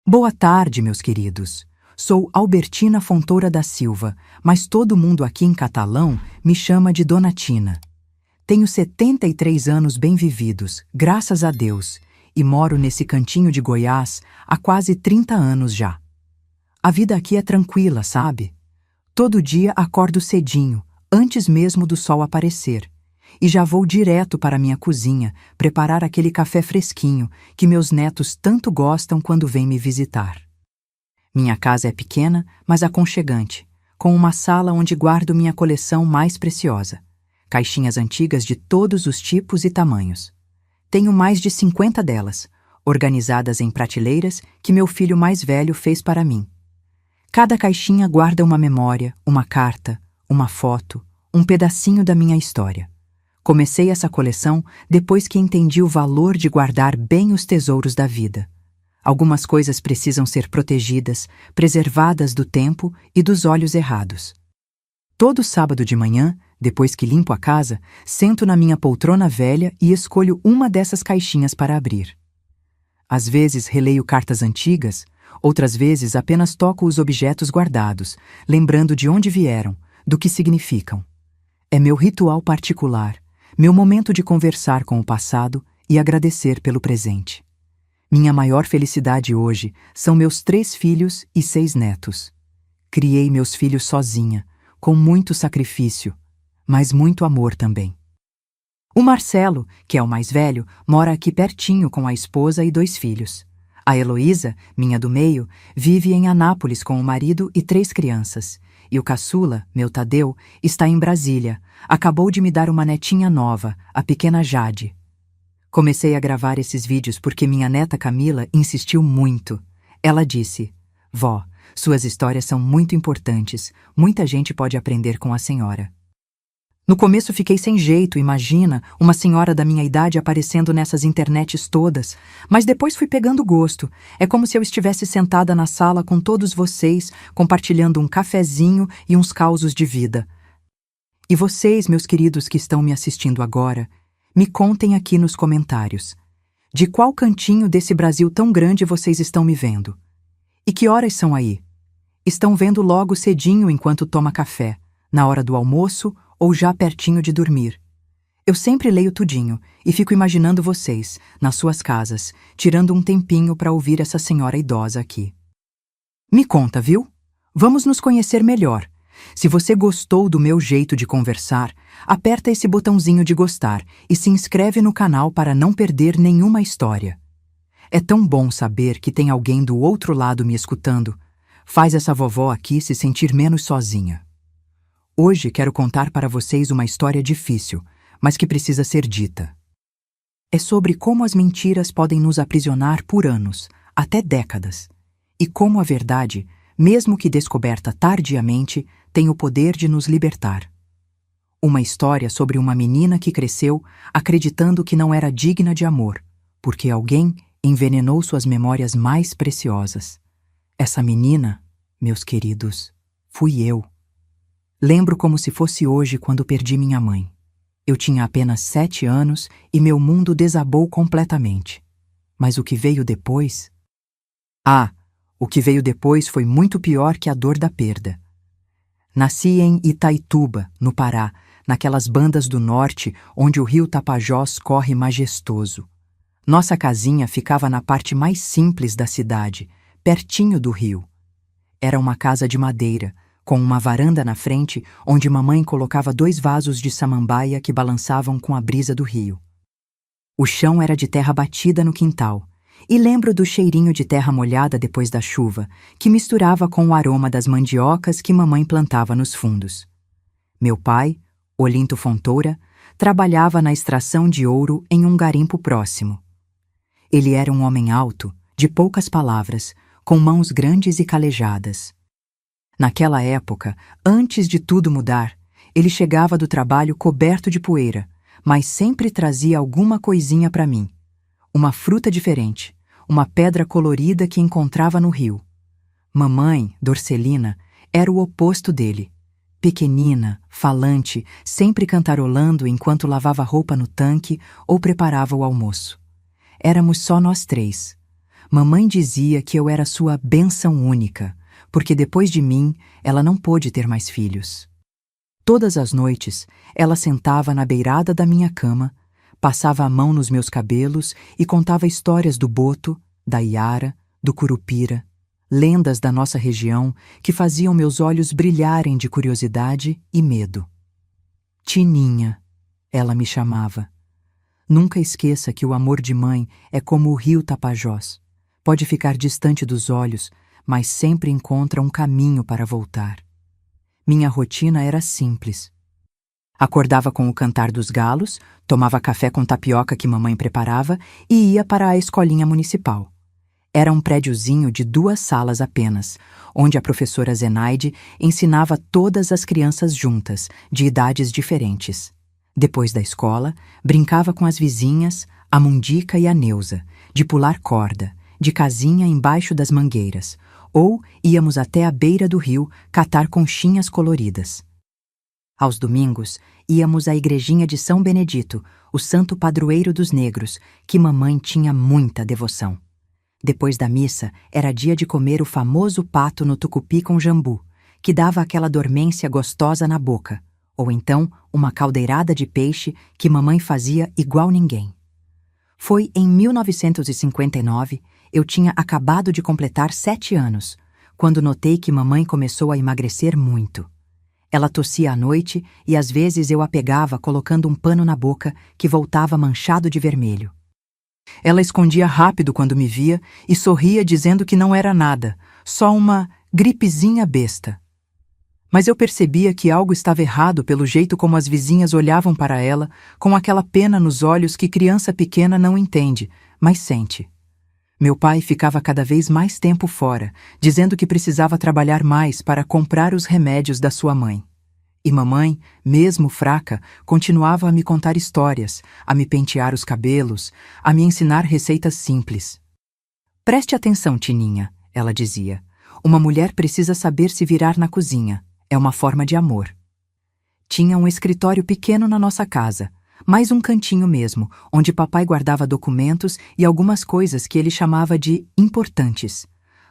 Boa tarde, meus queridos. Sou Albertina Fontoura da Silva, mas todo mundo aqui em catalão me chama de Dona Tina. Tenho 73 anos bem vividos, graças a Deus, e moro nesse cantinho de Goiás há quase 30 anos já. A vida aqui é tranquila, sabe? Todo dia acordo cedinho, antes mesmo do sol aparecer, e já vou direto para minha cozinha preparar aquele café fresquinho que meus netos tanto gostam quando vêm me visitar. Minha casa é pequena, mas aconchegante, com uma sala onde guardo minha coleção mais preciosa. Caixinhas antigas de todos os tipos e tamanhos. Tenho mais de 50 delas, organizadas em prateleiras que meu filho mais velho fez para mim. Cada caixinha guarda uma memória, uma carta, uma foto, um pedacinho da minha história. Comecei essa coleção depois que entendi o valor de guardar bem os tesouros da vida. Algumas coisas precisam ser protegidas, preservadas do tempo e dos olhos errados. Todo sábado de manhã, depois que limpo a casa, sento na minha poltrona velha e escolho uma dessas caixinhas para abrir. Às vezes releio cartas antigas, outras vezes apenas toco os objetos guardados, lembrando de onde vieram, do que significam. É meu ritual particular, meu momento de conversar com o passado e agradecer pelo presente. Minha maior felicidade hoje são meus 3 filhos e 6 netos. Criei meus filhos sozinha, com muito sacrifício, mas muito amor também. O Marcelo, que é o mais velho, mora aqui pertinho com a esposa e 2 filhos. A Heloísa, minha do meio, vive em Anápolis com o marido e 3 crianças. E o caçula, meu Tadeu, está em Brasília. Acabou de me dar uma netinha nova, a pequena Jade. Comecei a gravar esses vídeos porque minha neta Camila insistiu muito. Ela disse: "Vó, suas histórias são muito importantes. Muita gente pode aprender com a senhora." No começo fiquei sem jeito, imagina, uma senhora da minha idade aparecendo nessas internets todas, mas depois fui pegando gosto. É como se eu estivesse sentada na sala com todos vocês, compartilhando um cafezinho e uns causos de vida. E vocês, meus queridos que estão me assistindo agora, me contem aqui nos comentários. De qual cantinho desse Brasil tão grande vocês estão me vendo? E que horas são aí? Estão vendo logo cedinho enquanto toma café, na hora do almoço ou já pertinho de dormir? Eu sempre leio tudinho e fico imaginando vocês, nas suas casas, tirando um tempinho para ouvir essa senhora idosa aqui. Me conta, viu? Vamos nos conhecer melhor. Se você gostou do meu jeito de conversar, aperta esse botãozinho de gostar e se inscreve no canal para não perder nenhuma história. É tão bom saber que tem alguém do outro lado me escutando. Faz essa vovó aqui se sentir menos sozinha. Hoje quero contar para vocês uma história difícil, mas que precisa ser dita. É sobre como as mentiras podem nos aprisionar por anos, até décadas, e como a verdade, mesmo que descoberta tardiamente, tem o poder de nos libertar. Uma história sobre uma menina que cresceu acreditando que não era digna de amor, porque alguém envenenou suas memórias mais preciosas. Essa menina, meus queridos, fui eu. Lembro como se fosse hoje quando perdi minha mãe. Eu tinha apenas 7 anos e meu mundo desabou completamente. Mas o que veio depois? O que veio depois foi muito pior que a dor da perda. Nasci em Itaituba, no Pará, naquelas bandas do norte onde o rio Tapajós corre majestoso. Nossa casinha ficava na parte mais simples da cidade, pertinho do rio. Era uma casa de madeira, com uma varanda na frente onde mamãe colocava 2 vasos de samambaia que balançavam com a brisa do rio. O chão era de terra batida no quintal, e lembro do cheirinho de terra molhada depois da chuva, que misturava com o aroma das mandiocas que mamãe plantava nos fundos. Meu pai, Olinto Fontoura, trabalhava na extração de ouro em um garimpo próximo. Ele era um homem alto, de poucas palavras, com mãos grandes e calejadas. Naquela época, antes de tudo mudar, ele chegava do trabalho coberto de poeira, mas sempre trazia alguma coisinha para mim. Uma fruta diferente, uma pedra colorida que encontrava no rio. Mamãe, Dorcelina, era o oposto dele. Pequenina, falante, sempre cantarolando enquanto lavava roupa no tanque ou preparava o almoço. Éramos só nós 3. Mamãe dizia que eu era sua bênção única, porque depois de mim ela não pôde ter mais filhos. Todas as noites, ela sentava na beirada da minha cama, passava a mão nos meus cabelos e contava histórias do boto, da iara, do curupira, lendas da nossa região que faziam meus olhos brilharem de curiosidade e medo. Tininha, ela me chamava. Nunca esqueça que o amor de mãe é como o rio Tapajós. Pode ficar distante dos olhos, mas sempre encontra um caminho para voltar. Minha rotina era simples. Acordava com o cantar dos galos, tomava café com tapioca que mamãe preparava e ia para a escolinha municipal. Era um prédiozinho de 2 salas apenas, onde a professora Zenaide ensinava todas as crianças juntas, de idades diferentes. Depois da escola, brincava com as vizinhas, a Mundica e a Neuza, de pular corda, de casinha embaixo das mangueiras, ou íamos até a beira do rio catar conchinhas coloridas. Aos domingos, íamos à igrejinha de São Benedito, o santo padroeiro dos negros, que mamãe tinha muita devoção. Depois da missa, era dia de comer o famoso pato no tucupi com jambu, que dava aquela dormência gostosa na boca, ou então uma caldeirada de peixe que mamãe fazia igual ninguém. Foi em 1959, eu tinha acabado de completar 7 anos, quando notei que mamãe começou a emagrecer muito. Ela tossia à noite e às vezes eu a pegava colocando um pano na boca que voltava manchado de vermelho. Ela escondia rápido quando me via e sorria dizendo que não era nada, só uma gripezinha besta. Mas eu percebia que algo estava errado pelo jeito como as vizinhas olhavam para ela, com aquela pena nos olhos que criança pequena não entende, mas sente. Meu pai ficava cada vez mais tempo fora, dizendo que precisava trabalhar mais para comprar os remédios da sua mãe. E mamãe, mesmo fraca, continuava a me contar histórias, a me pentear os cabelos, a me ensinar receitas simples. Preste atenção, Tininha, ela dizia. Uma mulher precisa saber se virar na cozinha. É uma forma de amor. Tinha um escritório pequeno na nossa casa, mais um cantinho mesmo, onde papai guardava documentos e algumas coisas que ele chamava de importantes.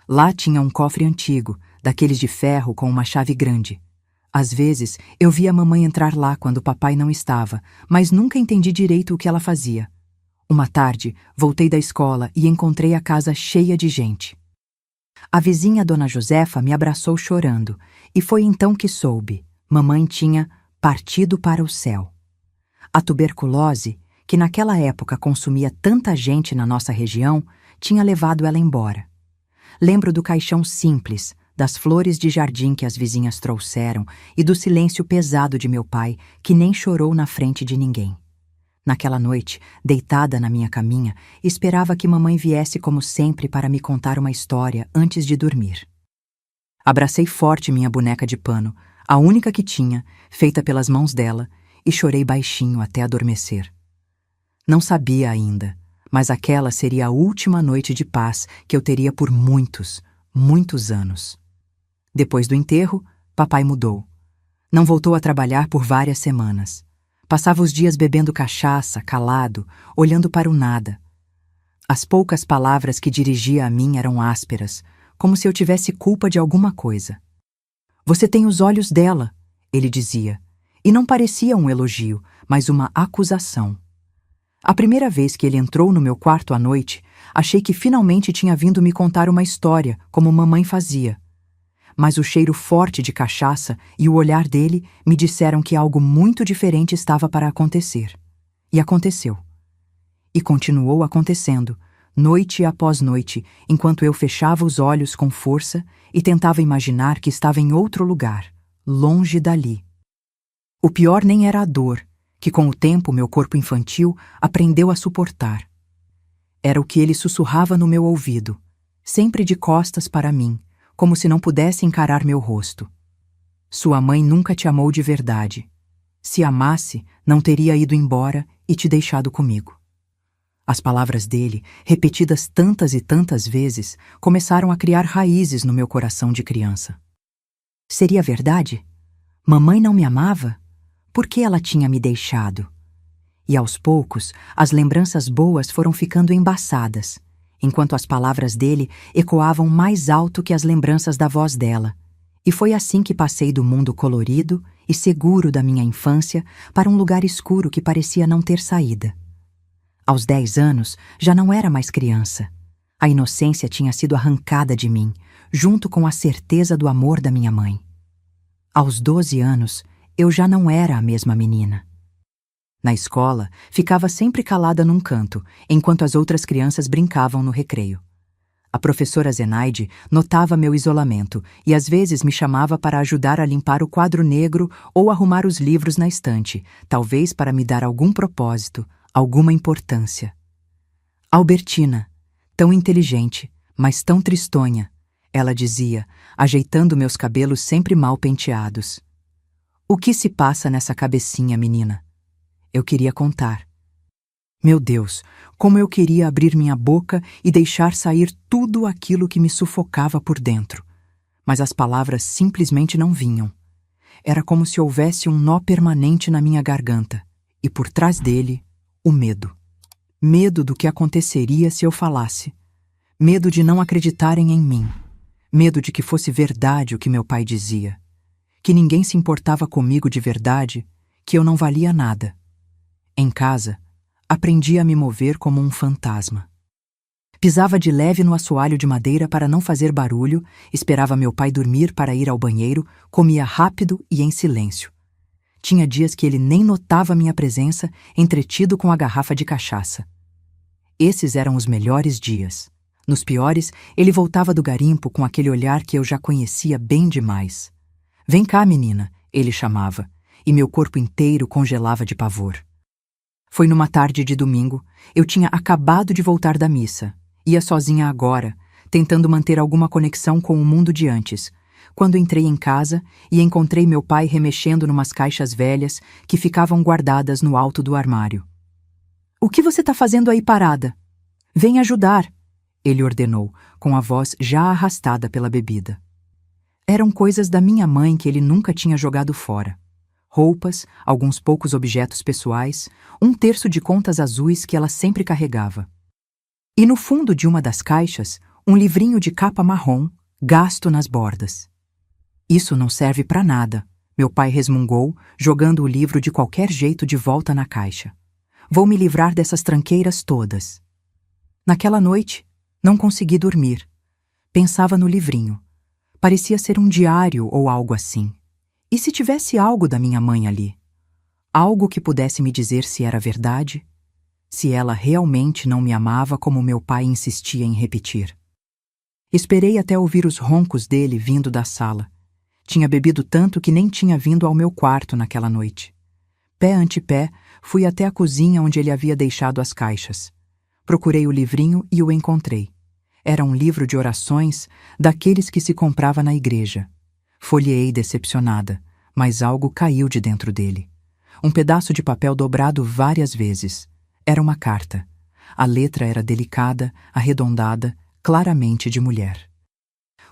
Lá tinha um cofre antigo, daqueles de ferro com uma chave grande. Às vezes, eu via a mamãe entrar lá quando papai não estava, mas nunca entendi direito o que ela fazia. Uma tarde, voltei da escola e encontrei a casa cheia de gente. A vizinha Dona Josefa me abraçou chorando, e foi então que soube. Mamãe tinha partido para o céu. A tuberculose, que naquela época consumia tanta gente na nossa região, tinha levado ela embora. Lembro do caixão simples, das flores de jardim que as vizinhas trouxeram e do silêncio pesado de meu pai, que nem chorou na frente de ninguém. Naquela noite, deitada na minha caminha, esperava que mamãe viesse como sempre para me contar uma história antes de dormir. Abracei forte minha boneca de pano, a única que tinha, feita pelas mãos dela, e chorei baixinho até adormecer. Não sabia ainda, mas aquela seria a última noite de paz que eu teria por muitos, muitos anos. Depois do enterro, papai mudou. Não voltou a trabalhar por várias semanas. Passava os dias bebendo cachaça, calado, olhando para o nada. As poucas palavras que dirigia a mim eram ásperas, como se eu tivesse culpa de alguma coisa. "Você tem os olhos dela", ele dizia, e não parecia um elogio, mas uma acusação. A primeira vez que ele entrou no meu quarto à noite, achei que finalmente tinha vindo me contar uma história, como mamãe fazia. Mas o cheiro forte de cachaça e o olhar dele me disseram que algo muito diferente estava para acontecer. E aconteceu. E continuou acontecendo, noite após noite, enquanto eu fechava os olhos com força e tentava imaginar que estava em outro lugar, longe dali. O pior nem era a dor, que com o tempo meu corpo infantil aprendeu a suportar. Era o que ele sussurrava no meu ouvido, sempre de costas para mim, como se não pudesse encarar meu rosto. "Sua mãe nunca te amou de verdade. Se amasse, não teria ido embora e te deixado comigo." As palavras dele, repetidas tantas e tantas vezes, começaram a criar raízes no meu coração de criança. Seria verdade? Mamãe não me amava? Por que ela tinha me deixado? E aos poucos, as lembranças boas foram ficando embaçadas. enquanto as palavras dele ecoavam mais alto que as lembranças da voz dela. E foi assim que passei do mundo colorido e seguro da minha infância para um lugar escuro que parecia não ter saída. Aos 10 anos, já não era mais criança. A inocência tinha sido arrancada de mim, junto com a certeza do amor da minha mãe. Aos 12 anos, eu já não era a mesma menina. Na escola, ficava sempre calada num canto, enquanto as outras crianças brincavam no recreio. A professora Zenaide notava meu isolamento e às vezes me chamava para ajudar a limpar o quadro negro ou arrumar os livros na estante, talvez para me dar algum propósito, alguma importância. Albertina, tão inteligente, mas tão tristonha, ela dizia, ajeitando meus cabelos sempre mal penteados. O que se passa nessa cabecinha, menina? Eu queria contar. Meu Deus, como eu queria abrir minha boca e deixar sair tudo aquilo que me sufocava por dentro. Mas as palavras simplesmente não vinham. Era como se houvesse um nó permanente na minha garganta, e por trás dele, o medo. Medo do que aconteceria se eu falasse. Medo de não acreditarem em mim. Medo de que fosse verdade o que meu pai dizia. Que ninguém se importava comigo de verdade, que eu não valia nada. Em casa, aprendi a me mover como um fantasma. Pisava de leve no assoalho de madeira para não fazer barulho, esperava meu pai dormir para ir ao banheiro, comia rápido e em silêncio. Tinha dias que ele nem notava minha presença, entretido com a garrafa de cachaça. Esses eram os melhores dias. Nos piores, ele voltava do garimpo com aquele olhar que eu já conhecia bem demais. "Vem cá, menina", ele chamava, e meu corpo inteiro congelava de pavor. Foi numa tarde de domingo, eu tinha acabado de voltar da missa, ia sozinha agora, tentando manter alguma conexão com o mundo de antes, quando entrei em casa e encontrei meu pai remexendo numas caixas velhas que ficavam guardadas no alto do armário. "O que você está fazendo aí parada? Vem ajudar", ele ordenou, com a voz já arrastada pela bebida. Eram coisas da minha mãe que ele nunca tinha jogado fora. Roupas, alguns poucos objetos pessoais, um terço de contas azuis que ela sempre carregava. E no fundo de uma das caixas, um livrinho de capa marrom, gasto nas bordas. "Isso não serve para nada", meu pai resmungou, jogando o livro de qualquer jeito de volta na caixa. "Vou me livrar dessas tranqueiras todas." Naquela noite, não consegui dormir. Pensava no livrinho. Parecia ser um diário ou algo assim. E se tivesse algo da minha mãe ali? Algo que pudesse me dizer se era verdade? Se ela realmente não me amava como meu pai insistia em repetir? Esperei até ouvir os roncos dele vindo da sala. Tinha bebido tanto que nem tinha vindo ao meu quarto naquela noite. Pé ante pé, fui até a cozinha onde ele havia deixado as caixas. Procurei o livrinho e o encontrei. Era um livro de orações, daqueles que se comprava na igreja. Folheei decepcionada, mas algo caiu de dentro dele. Um pedaço de papel dobrado várias vezes. Era uma carta. A letra era delicada, arredondada, claramente de mulher.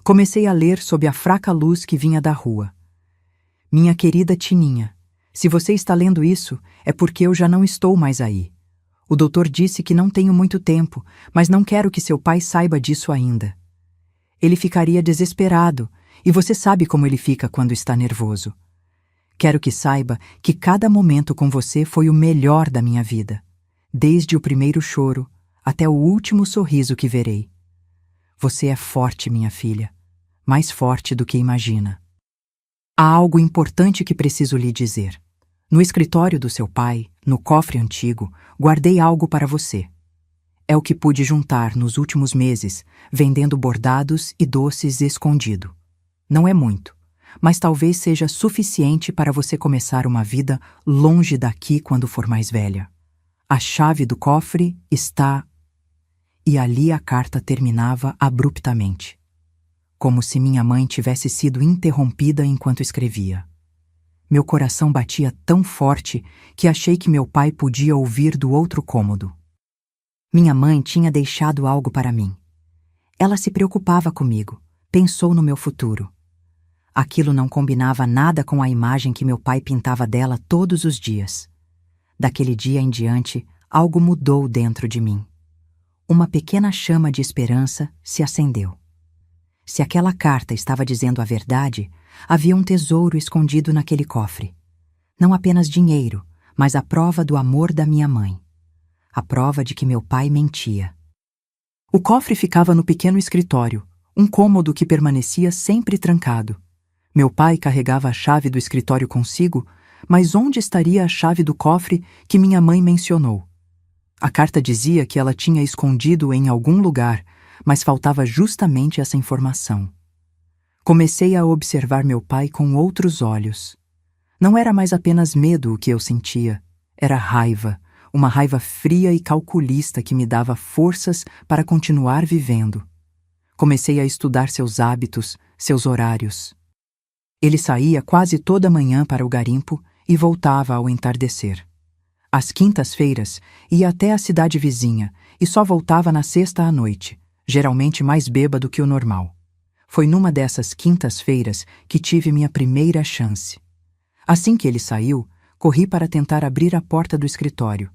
Comecei a ler sob a fraca luz que vinha da rua. "Minha querida Tininha, se você está lendo isso, é porque eu já não estou mais aí. O doutor disse que não tenho muito tempo, mas não quero que seu pai saiba disso ainda. Ele ficaria desesperado, e você sabe como ele fica quando está nervoso. Quero que saiba que cada momento com você foi o melhor da minha vida, desde o primeiro choro até o último sorriso que verei. Você é forte, minha filha, mais forte do que imagina. Há algo importante que preciso lhe dizer. No escritório do seu pai, no cofre antigo, guardei algo para você. É o que pude juntar nos últimos meses, vendendo bordados e doces escondido. Não é muito, mas talvez seja suficiente para você começar uma vida longe daqui quando for mais velha. A chave do cofre está..." E ali a carta terminava abruptamente, como se minha mãe tivesse sido interrompida enquanto escrevia. Meu coração batia tão forte que achei que meu pai podia ouvir do outro cômodo. Minha mãe tinha deixado algo para mim. Ela se preocupava comigo, pensou no meu futuro. Aquilo não combinava nada com a imagem que meu pai pintava dela todos os dias. Daquele dia em diante, algo mudou dentro de mim. uma pequena chama de esperança se acendeu. Se aquela carta estava dizendo a verdade, havia um tesouro escondido naquele cofre. Não apenas dinheiro, mas a prova do amor da minha mãe. A prova de que meu pai mentia. O cofre ficava no pequeno escritório, um cômodo que permanecia sempre trancado. Meu pai carregava a chave do escritório consigo, mas onde estaria a chave do cofre que minha mãe mencionou? A carta dizia que ela tinha escondido em algum lugar, mas faltava justamente essa informação. Comecei a observar meu pai com outros olhos. Não era mais apenas medo o que eu sentia, era raiva, uma raiva fria e calculista que me dava forças para continuar vivendo. Comecei a estudar seus hábitos, seus horários. Ele saía quase toda manhã para o garimpo e voltava ao entardecer. Às quintas-feiras, ia até a cidade vizinha e só voltava na sexta à noite, geralmente mais bêbado que o normal. Foi numa dessas quintas-feiras que tive minha primeira chance. Assim que ele saiu, corri para tentar abrir a porta do escritório.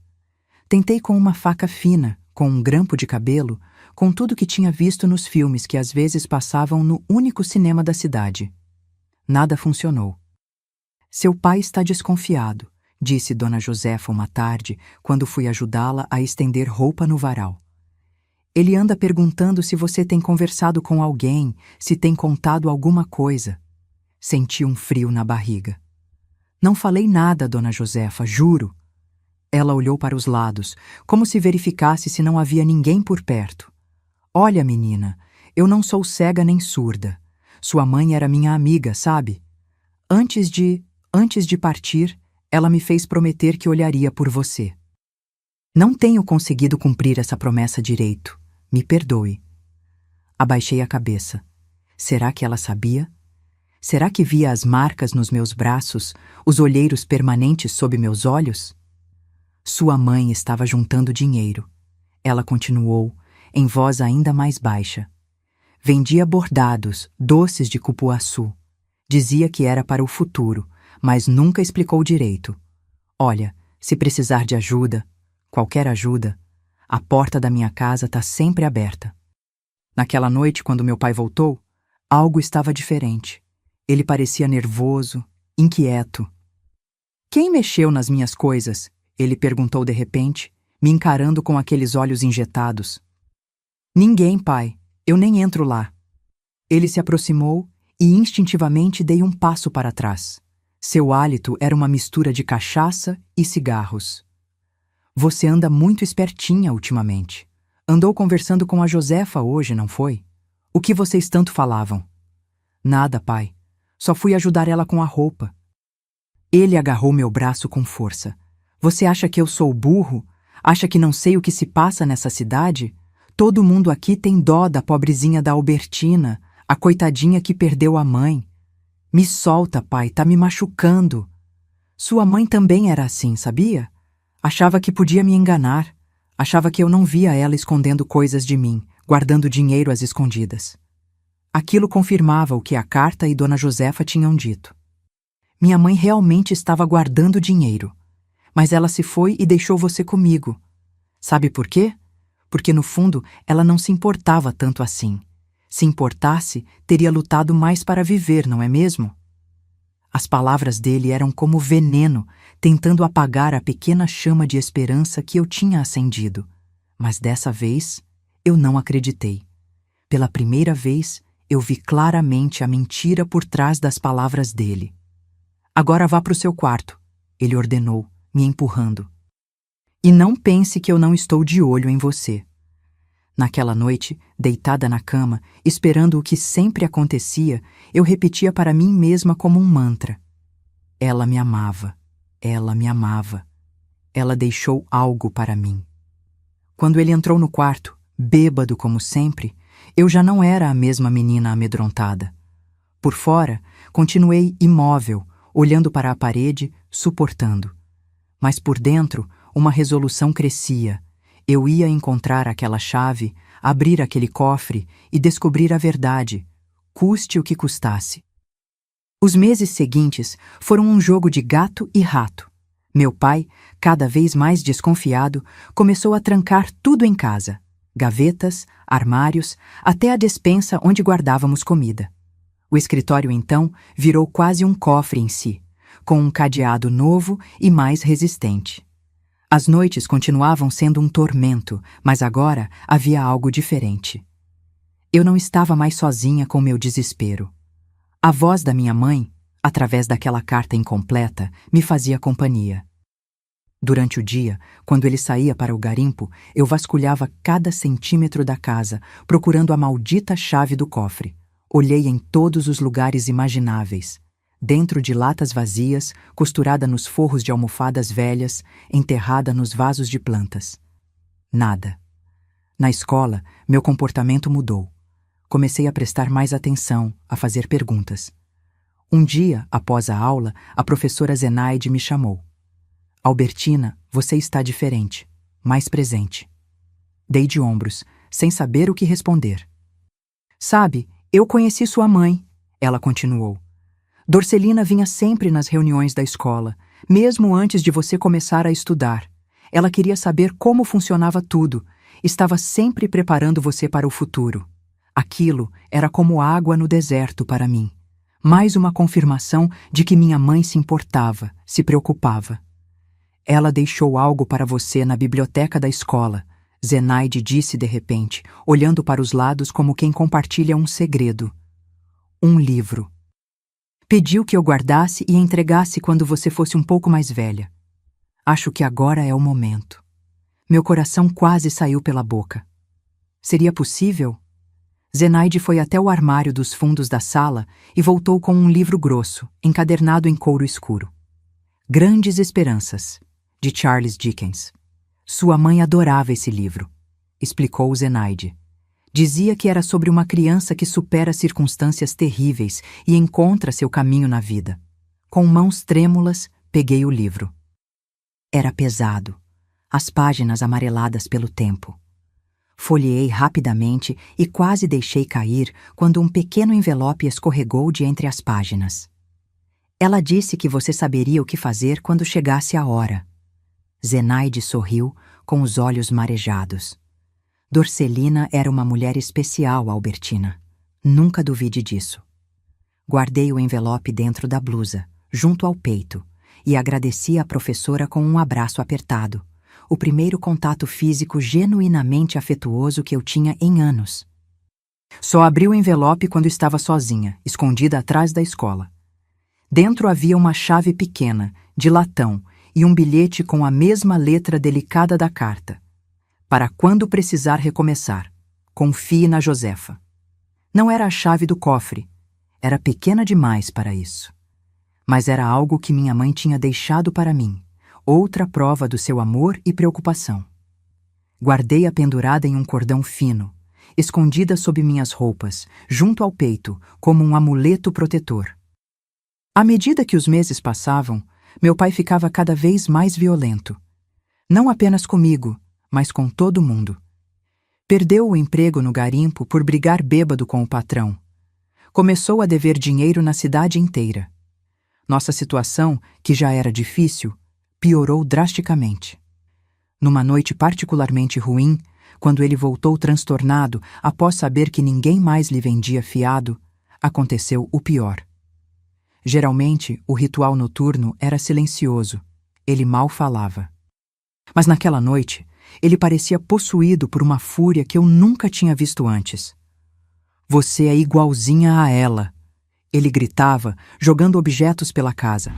Tentei com uma faca fina, com um grampo de cabelo, com tudo que tinha visto nos filmes que às vezes passavam no único cinema da cidade. Nada funcionou. Seu pai está desconfiado, disse Dona Josefa uma tarde, quando fui ajudá-la a estender roupa no varal. Ele anda perguntando se você tem conversado com alguém, se tem contado alguma coisa. Senti um frio na barriga. Não falei nada, Dona Josefa, juro. Ela olhou para os lados, como se verificasse se não havia ninguém por perto. Olha, menina, eu não sou cega nem surda. Sua mãe era minha amiga, sabe? Antes de partir, ela me fez prometer que olharia por você. Não tenho conseguido cumprir essa promessa direito. Me perdoe. Abaixei a cabeça. Será que ela sabia? Será que via as marcas nos meus braços, os olheiros permanentes sob meus olhos? Sua mãe estava juntando dinheiro. Ela continuou, em voz ainda mais baixa. Vendia bordados, doces de cupuaçu. Dizia que era para o futuro, mas nunca explicou direito. Olha, se precisar de ajuda, qualquer ajuda, a porta da minha casa está sempre aberta. Naquela noite, quando meu pai voltou, algo estava diferente. Ele parecia nervoso, inquieto. Quem mexeu nas minhas coisas? Ele perguntou de repente, me encarando com aqueles olhos injetados. Ninguém, pai. Eu nem entro lá. Ele se aproximou e instintivamente dei um passo para trás. Seu hálito era uma mistura de cachaça e cigarros. Você anda muito espertinha ultimamente. Andou conversando com a Josefa hoje, não foi? O que vocês tanto falavam? Nada, pai. Só fui ajudar ela com a roupa. Ele agarrou meu braço com força. Você acha que eu sou burro? Acha que não sei o que se passa nessa cidade? Todo mundo aqui tem dó da pobrezinha da Albertina, a coitadinha que perdeu a mãe. Me solta, pai, tá me machucando. Sua mãe também era assim, sabia? Achava que podia me enganar. Achava que eu não via ela escondendo coisas de mim, guardando dinheiro às escondidas. Aquilo confirmava o que a carta e Dona Josefa tinham dito. Minha mãe realmente estava guardando dinheiro. Mas ela se foi e deixou você comigo. Sabe por quê? Porque no fundo ela não se importava tanto assim. Se importasse, teria lutado mais para viver, não é mesmo? As palavras dele eram como veneno, tentando apagar a pequena chama de esperança que eu tinha acendido. Mas dessa vez, eu não acreditei. Pela primeira vez, eu vi claramente a mentira por trás das palavras dele. Agora vá para o seu quarto, ele ordenou, me empurrando. E não pense que eu não estou de olho em você. Naquela noite, deitada na cama, esperando o que sempre acontecia, eu repetia para mim mesma como um mantra. Ela me amava. Ela me amava. Ela deixou algo para mim. Quando ele entrou no quarto, bêbado como sempre, eu já não era a mesma menina amedrontada. Por fora, continuei imóvel, olhando para a parede, suportando. Mas por dentro, uma resolução crescia. Eu ia encontrar aquela chave, abrir aquele cofre e descobrir a verdade, custe o que custasse. Os meses seguintes foram um jogo de gato e rato. Meu pai, cada vez mais desconfiado, começou a trancar tudo em casa. gavetas, armários, até a despensa onde guardávamos comida. O escritório, então, virou quase um cofre em si, com um cadeado novo e mais resistente. As noites continuavam sendo um tormento, mas agora havia algo diferente. Eu não estava mais sozinha com meu desespero. A voz da minha mãe, através daquela carta incompleta, me fazia companhia. Durante o dia, quando ele saía para o garimpo, eu vasculhava cada centímetro da casa, procurando a maldita chave do cofre. Olhei em todos os lugares imagináveis. Dentro de latas vazias, costurada nos forros de almofadas velhas, enterrada nos vasos de plantas. Nada. Na escola, meu comportamento mudou. Comecei a prestar mais atenção, a fazer perguntas. Um dia, após a aula, a professora Zenaide me chamou. Albertina, você está diferente, mais presente. Dei de ombros, sem saber o que responder. Sabe, eu conheci sua mãe, ela continuou. Dorcelina vinha sempre nas reuniões da escola, mesmo antes de você começar a estudar. Ela queria saber como funcionava tudo, estava sempre preparando você para o futuro. Aquilo era como água no deserto para mim. Mais uma confirmação de que minha mãe se importava, se preocupava. Ela deixou algo para você na biblioteca da escola, Zenaide disse de repente, olhando para os lados como quem compartilha um segredo. Um livro. Pediu que eu guardasse e entregasse quando você fosse um pouco mais velha. Acho que agora é o momento. Meu coração quase saiu pela boca. Seria possível? Zenaide foi até o armário dos fundos da sala e voltou com um livro grosso, encadernado em couro escuro. Grandes Esperanças, de Charles Dickens. Sua mãe adorava esse livro, explicou Zenaide. Dizia que era sobre uma criança que supera circunstâncias terríveis e encontra seu caminho na vida. Com mãos trêmulas, peguei o livro. Era pesado, as páginas amareladas pelo tempo. Folheei rapidamente e quase deixei cair quando um pequeno envelope escorregou de entre as páginas. Ela disse que você saberia o que fazer quando chegasse a hora. Zenaide sorriu, com os olhos marejados. Dorcelina era uma mulher especial, Albertina. Nunca duvide disso. Guardei o envelope dentro da blusa, junto ao peito, e agradeci à professora com um abraço apertado, o primeiro contato físico genuinamente afetuoso que eu tinha em anos. Só abri o envelope quando estava sozinha, escondida atrás da escola. Dentro havia uma chave pequena, de latão, e um bilhete com a mesma letra delicada da carta. Para quando precisar recomeçar, confie na Josefa. Não era a chave do cofre. Era pequena demais para isso. Mas era algo que minha mãe tinha deixado para mim, outra prova do seu amor e preocupação. Guardei-a pendurada em um cordão fino, escondida sob minhas roupas, junto ao peito, como um amuleto protetor. À medida que os meses passavam, meu pai ficava cada vez mais violento. Não apenas comigo, mas com todo mundo. Perdeu o emprego no garimpo por brigar bêbado com o patrão. Começou a dever dinheiro na cidade inteira. Nossa situação, que já era difícil, piorou drasticamente. Numa noite particularmente ruim, quando ele voltou transtornado após saber que ninguém mais lhe vendia fiado, aconteceu o pior. Geralmente, o ritual noturno era silencioso. Ele mal falava. Mas naquela noite, ele parecia possuído por uma fúria que eu nunca tinha visto antes. Você é igualzinha a ela, ele gritava, jogando objetos pela casa.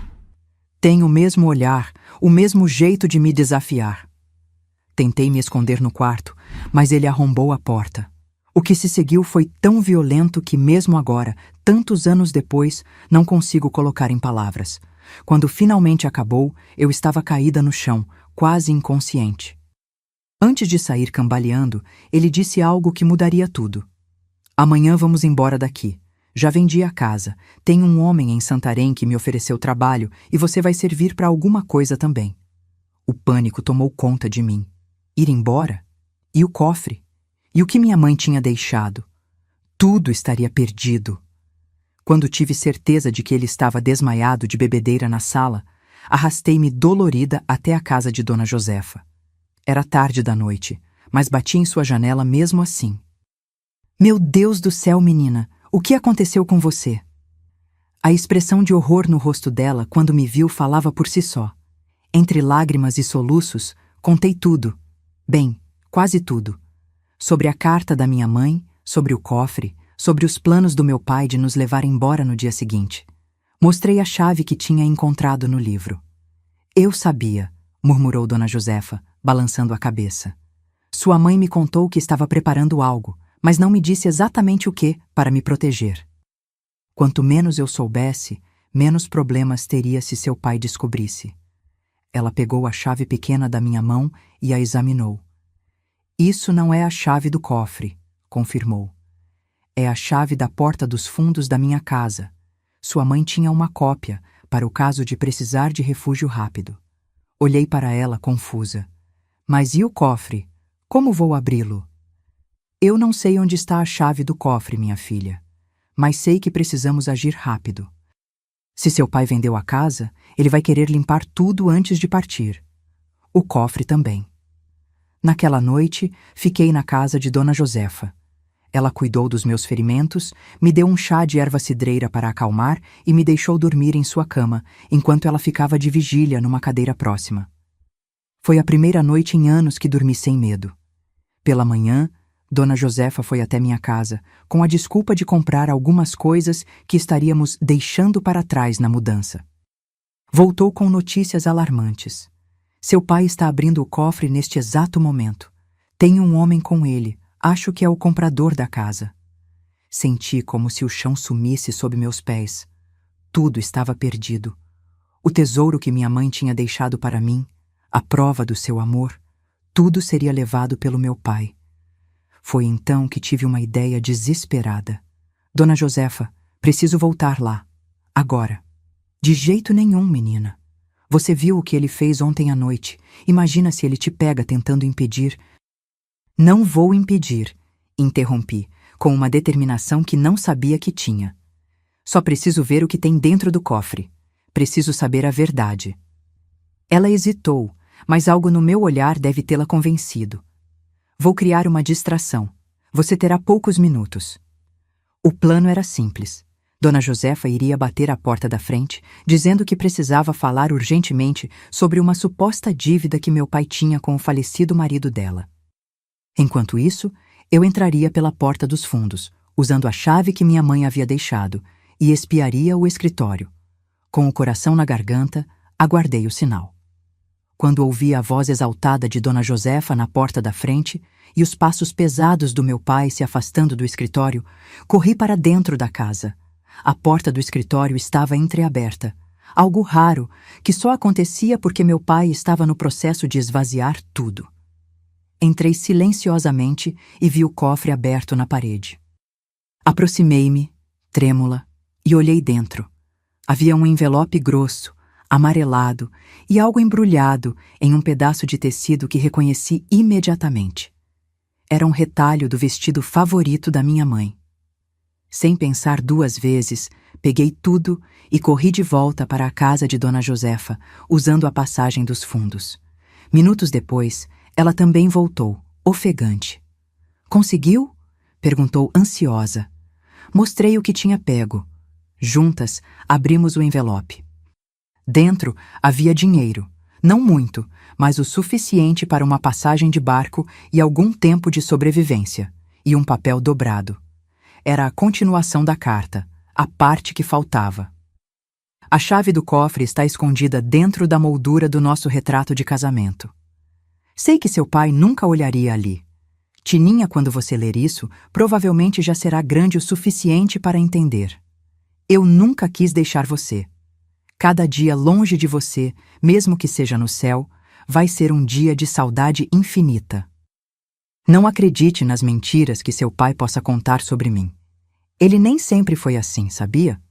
Tem o mesmo olhar, o mesmo jeito de me desafiar. Tentei me esconder no quarto, mas ele arrombou a porta. O que se seguiu foi tão violento que mesmo agora, tantos anos depois, não consigo colocar em palavras. Quando finalmente acabou, eu estava caída no chão, quase inconsciente. Antes de sair cambaleando, ele disse algo que mudaria tudo. Amanhã vamos embora daqui. Já vendi a casa. Tem um homem em Santarém que me ofereceu trabalho e você vai servir para alguma coisa também. O pânico tomou conta de mim. Ir embora? E o cofre? E o que minha mãe tinha deixado? Tudo estaria perdido. Quando tive certeza de que ele estava desmaiado de bebedeira na sala, arrastei-me dolorida até a casa de Dona Josefa. Era tarde da noite, mas bati em sua janela mesmo assim. Meu Deus do céu, menina, o que aconteceu com você? A expressão de horror no rosto dela quando me viu falava por si só. Entre lágrimas e soluços, contei tudo. Bem, quase tudo. Sobre a carta da minha mãe, sobre o cofre, sobre os planos do meu pai de nos levar embora no dia seguinte. Mostrei a chave que tinha encontrado no livro. Eu sabia, murmurou Dona Josefa, balançando a cabeça. Sua mãe me contou que estava preparando algo, mas não me disse exatamente o que para me proteger. Quanto menos eu soubesse, menos problemas teria se seu pai descobrisse. Ela pegou a chave pequena da minha mão e a examinou. Isso não é a chave do cofre, confirmou. É a chave da porta dos fundos da minha casa. Sua mãe tinha uma cópia, para o caso de precisar de refúgio rápido. Olhei para ela confusa. Mas e o cofre? Como vou abri-lo? Eu não sei onde está a chave do cofre, minha filha, mas sei que precisamos agir rápido. Se seu pai vendeu a casa, ele vai querer limpar tudo antes de partir. O cofre também. Naquela noite, fiquei na casa de Dona Josefa. Ela cuidou dos meus ferimentos, me deu um chá de erva cidreira para acalmar e me deixou dormir em sua cama, enquanto ela ficava de vigília numa cadeira próxima. Foi a primeira noite em anos que dormi sem medo. Pela manhã, Dona Josefa foi até minha casa, com a desculpa de comprar algumas coisas que estaríamos deixando para trás na mudança. Voltou com notícias alarmantes. Seu pai está abrindo o cofre neste exato momento. Tem um homem com ele, acho que é o comprador da casa. Senti como se o chão sumisse sob meus pés. Tudo estava perdido. O tesouro que minha mãe tinha deixado para mim, a prova do seu amor, tudo seria levado pelo meu pai. Foi então que tive uma ideia desesperada. Dona Josefa, preciso voltar lá. Agora. De jeito nenhum, menina. Você viu o que ele fez ontem à noite. Imagina se ele te pega tentando impedir. Não vou impedir, interrompi, com uma determinação que não sabia que tinha. Só preciso ver o que tem dentro do cofre. Preciso saber a verdade. Ela hesitou, mas algo no meu olhar deve tê-la convencido. Vou criar uma distração. Você terá poucos minutos. O plano era simples. Dona Josefa iria bater à porta da frente, dizendo que precisava falar urgentemente sobre uma suposta dívida que meu pai tinha com o falecido marido dela. Enquanto isso, eu entraria pela porta dos fundos, usando a chave que minha mãe havia deixado, e espiaria o escritório. Com o coração na garganta, aguardei o sinal. Quando ouvi a voz exaltada de Dona Josefa na porta da frente e os passos pesados do meu pai se afastando do escritório, corri para dentro da casa. A porta do escritório estava entreaberta, algo raro que só acontecia porque meu pai estava no processo de esvaziar tudo. Entrei silenciosamente e vi o cofre aberto na parede. Aproximei-me, trêmula, e olhei dentro. Havia um envelope grosso, amarelado e algo embrulhado em um pedaço de tecido que reconheci imediatamente. Era um retalho do vestido favorito da minha mãe. Sem pensar duas vezes, peguei tudo e corri de volta para a casa de Dona Josefa, usando a passagem dos fundos. Minutos depois, ela também voltou, ofegante. Conseguiu? Perguntou ansiosa. Mostrei o que tinha pego. Juntas, abrimos o envelope. Dentro havia dinheiro, não muito, mas o suficiente para uma passagem de barco e algum tempo de sobrevivência, e um papel dobrado. Era a continuação da carta, a parte que faltava. A chave do cofre está escondida dentro da moldura do nosso retrato de casamento. Sei que seu pai nunca olharia ali. Tininha, quando você ler isso, provavelmente já será grande o suficiente para entender. Eu nunca quis deixar você. Cada dia longe de você, mesmo que seja no céu, vai ser um dia de saudade infinita. Não acredite nas mentiras que seu pai possa contar sobre mim. Ele nem sempre foi assim, sabia?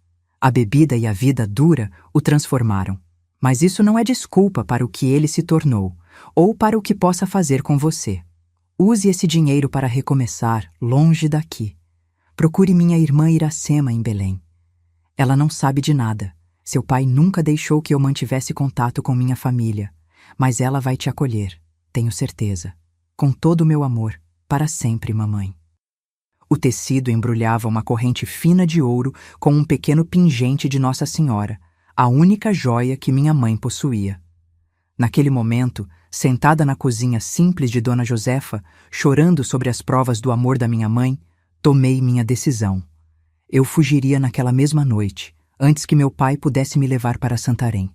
A bebida e a vida dura o transformaram. Mas isso não é desculpa para o que ele se tornou, ou para o que possa fazer com você. Use esse dinheiro para recomeçar, longe daqui. Procure minha irmã Iracema em Belém. Ela não sabe de nada. Seu pai nunca deixou que eu mantivesse contato com minha família, mas ela vai te acolher, tenho certeza. Com todo o meu amor, para sempre, mamãe. O tecido embrulhava uma corrente fina de ouro com um pequeno pingente de Nossa Senhora, a única joia que minha mãe possuía. Naquele momento, sentada na cozinha simples de Dona Josefa, chorando sobre as provas do amor da minha mãe, tomei minha decisão. Eu fugiria naquela mesma noite, antes que meu pai pudesse me levar para Santarém.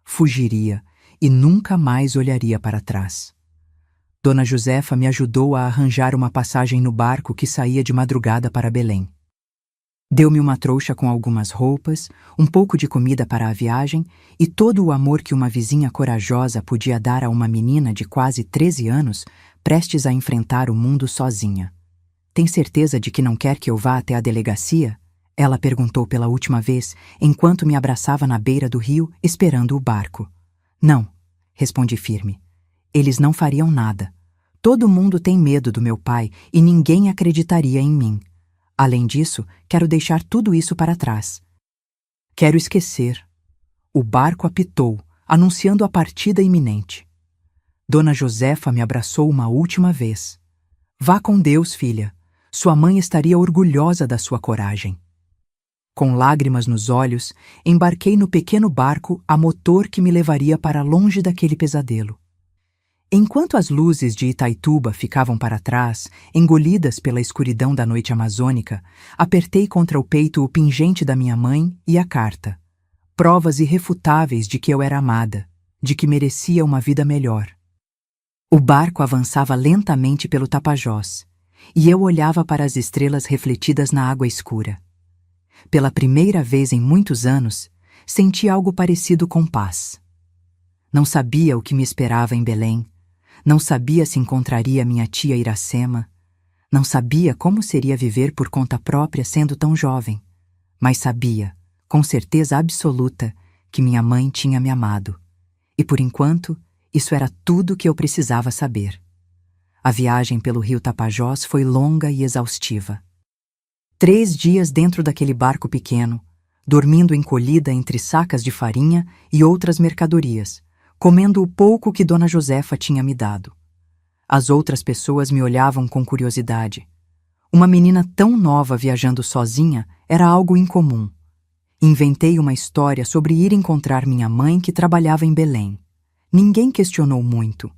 Fugiria e nunca mais olharia para trás. Dona Josefa me ajudou a arranjar uma passagem no barco que saía de madrugada para Belém. Deu-me uma trouxa com algumas roupas, um pouco de comida para a viagem e todo o amor que uma vizinha corajosa podia dar a uma menina de quase 13 anos, prestes a enfrentar o mundo sozinha. Tem certeza de que não quer que eu vá até a delegacia? Ela perguntou pela última vez, enquanto me abraçava na beira do rio, esperando o barco. Não, respondi firme. Eles não fariam nada. Todo mundo tem medo do meu pai e ninguém acreditaria em mim. Além disso, quero deixar tudo isso para trás. Quero esquecer. O barco apitou, anunciando a partida iminente. Dona Josefa me abraçou uma última vez. Vá com Deus, filha. Sua mãe estaria orgulhosa da sua coragem. Com lágrimas nos olhos, embarquei no pequeno barco a motor que me levaria para longe daquele pesadelo. Enquanto as luzes de Itaituba ficavam para trás, engolidas pela escuridão da noite amazônica, apertei contra o peito o pingente da minha mãe e a carta. Provas irrefutáveis de que eu era amada, de que merecia uma vida melhor. O barco avançava lentamente pelo Tapajós, e eu olhava para as estrelas refletidas na água escura. Pela primeira vez em muitos anos, senti algo parecido com paz. Não sabia o que me esperava em Belém. Não sabia se encontraria minha tia Iracema. Não sabia como seria viver por conta própria sendo tão jovem. Mas sabia, com certeza absoluta, que minha mãe tinha me amado. E por enquanto, isso era tudo que eu precisava saber. A viagem pelo rio Tapajós foi longa e exaustiva. 3 dias dentro daquele barco pequeno, dormindo encolhida entre sacas de farinha e outras mercadorias, comendo o pouco que Dona Josefa tinha me dado. As outras pessoas me olhavam com curiosidade. Uma menina tão nova viajando sozinha era algo incomum. Inventei uma história sobre ir encontrar minha mãe que trabalhava em Belém. Ninguém questionou muito.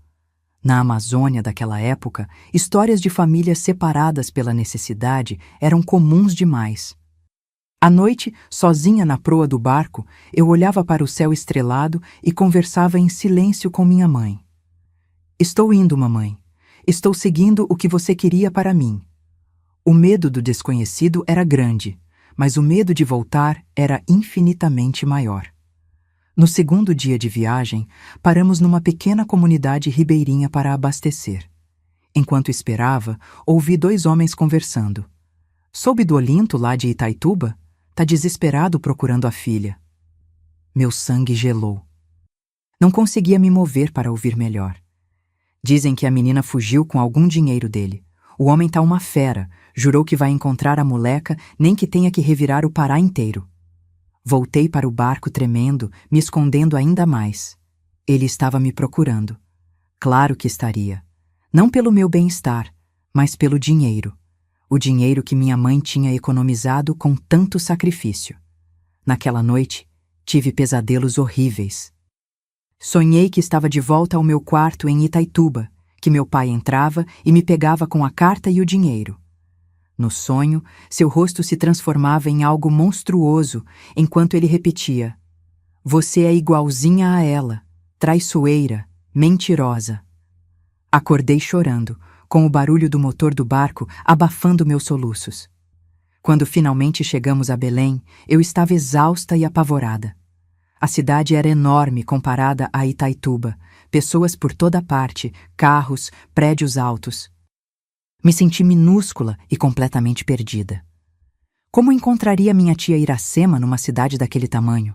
Na Amazônia daquela época, histórias de famílias separadas pela necessidade eram comuns demais. À noite, sozinha na proa do barco, eu olhava para o céu estrelado e conversava em silêncio com minha mãe. Estou indo, mamãe. Estou seguindo o que você queria para mim. O medo do desconhecido era grande, mas o medo de voltar era infinitamente maior. No segundo dia de viagem, paramos numa pequena comunidade ribeirinha para abastecer. Enquanto esperava, ouvi 2 homens conversando. Soube do Olinto lá de Itaituba? Tá desesperado procurando a filha. Meu sangue gelou. Não conseguia me mover para ouvir melhor. Dizem que a menina fugiu com algum dinheiro dele. O homem tá uma fera, jurou que vai encontrar a moleca, nem que tenha que revirar o Pará inteiro. Voltei para o barco tremendo, me escondendo ainda mais. Ele estava me procurando. Claro que estaria. Não pelo meu bem-estar, mas pelo dinheiro. O dinheiro que minha mãe tinha economizado com tanto sacrifício. Naquela noite, tive pesadelos horríveis. Sonhei que estava de volta ao meu quarto em Itaituba, que meu pai entrava e me pegava com a carta e o dinheiro. No sonho, seu rosto se transformava em algo monstruoso, enquanto ele repetia: "Você é igualzinha a ela, traiçoeira, mentirosa." Acordei chorando, com o barulho do motor do barco abafando meus soluços. Quando finalmente chegamos a Belém, eu estava exausta e apavorada. A cidade era enorme comparada a Itaituba, pessoas por toda parte, carros, prédios altos. Me senti minúscula e completamente perdida. Como encontraria minha tia Iracema numa cidade daquele tamanho?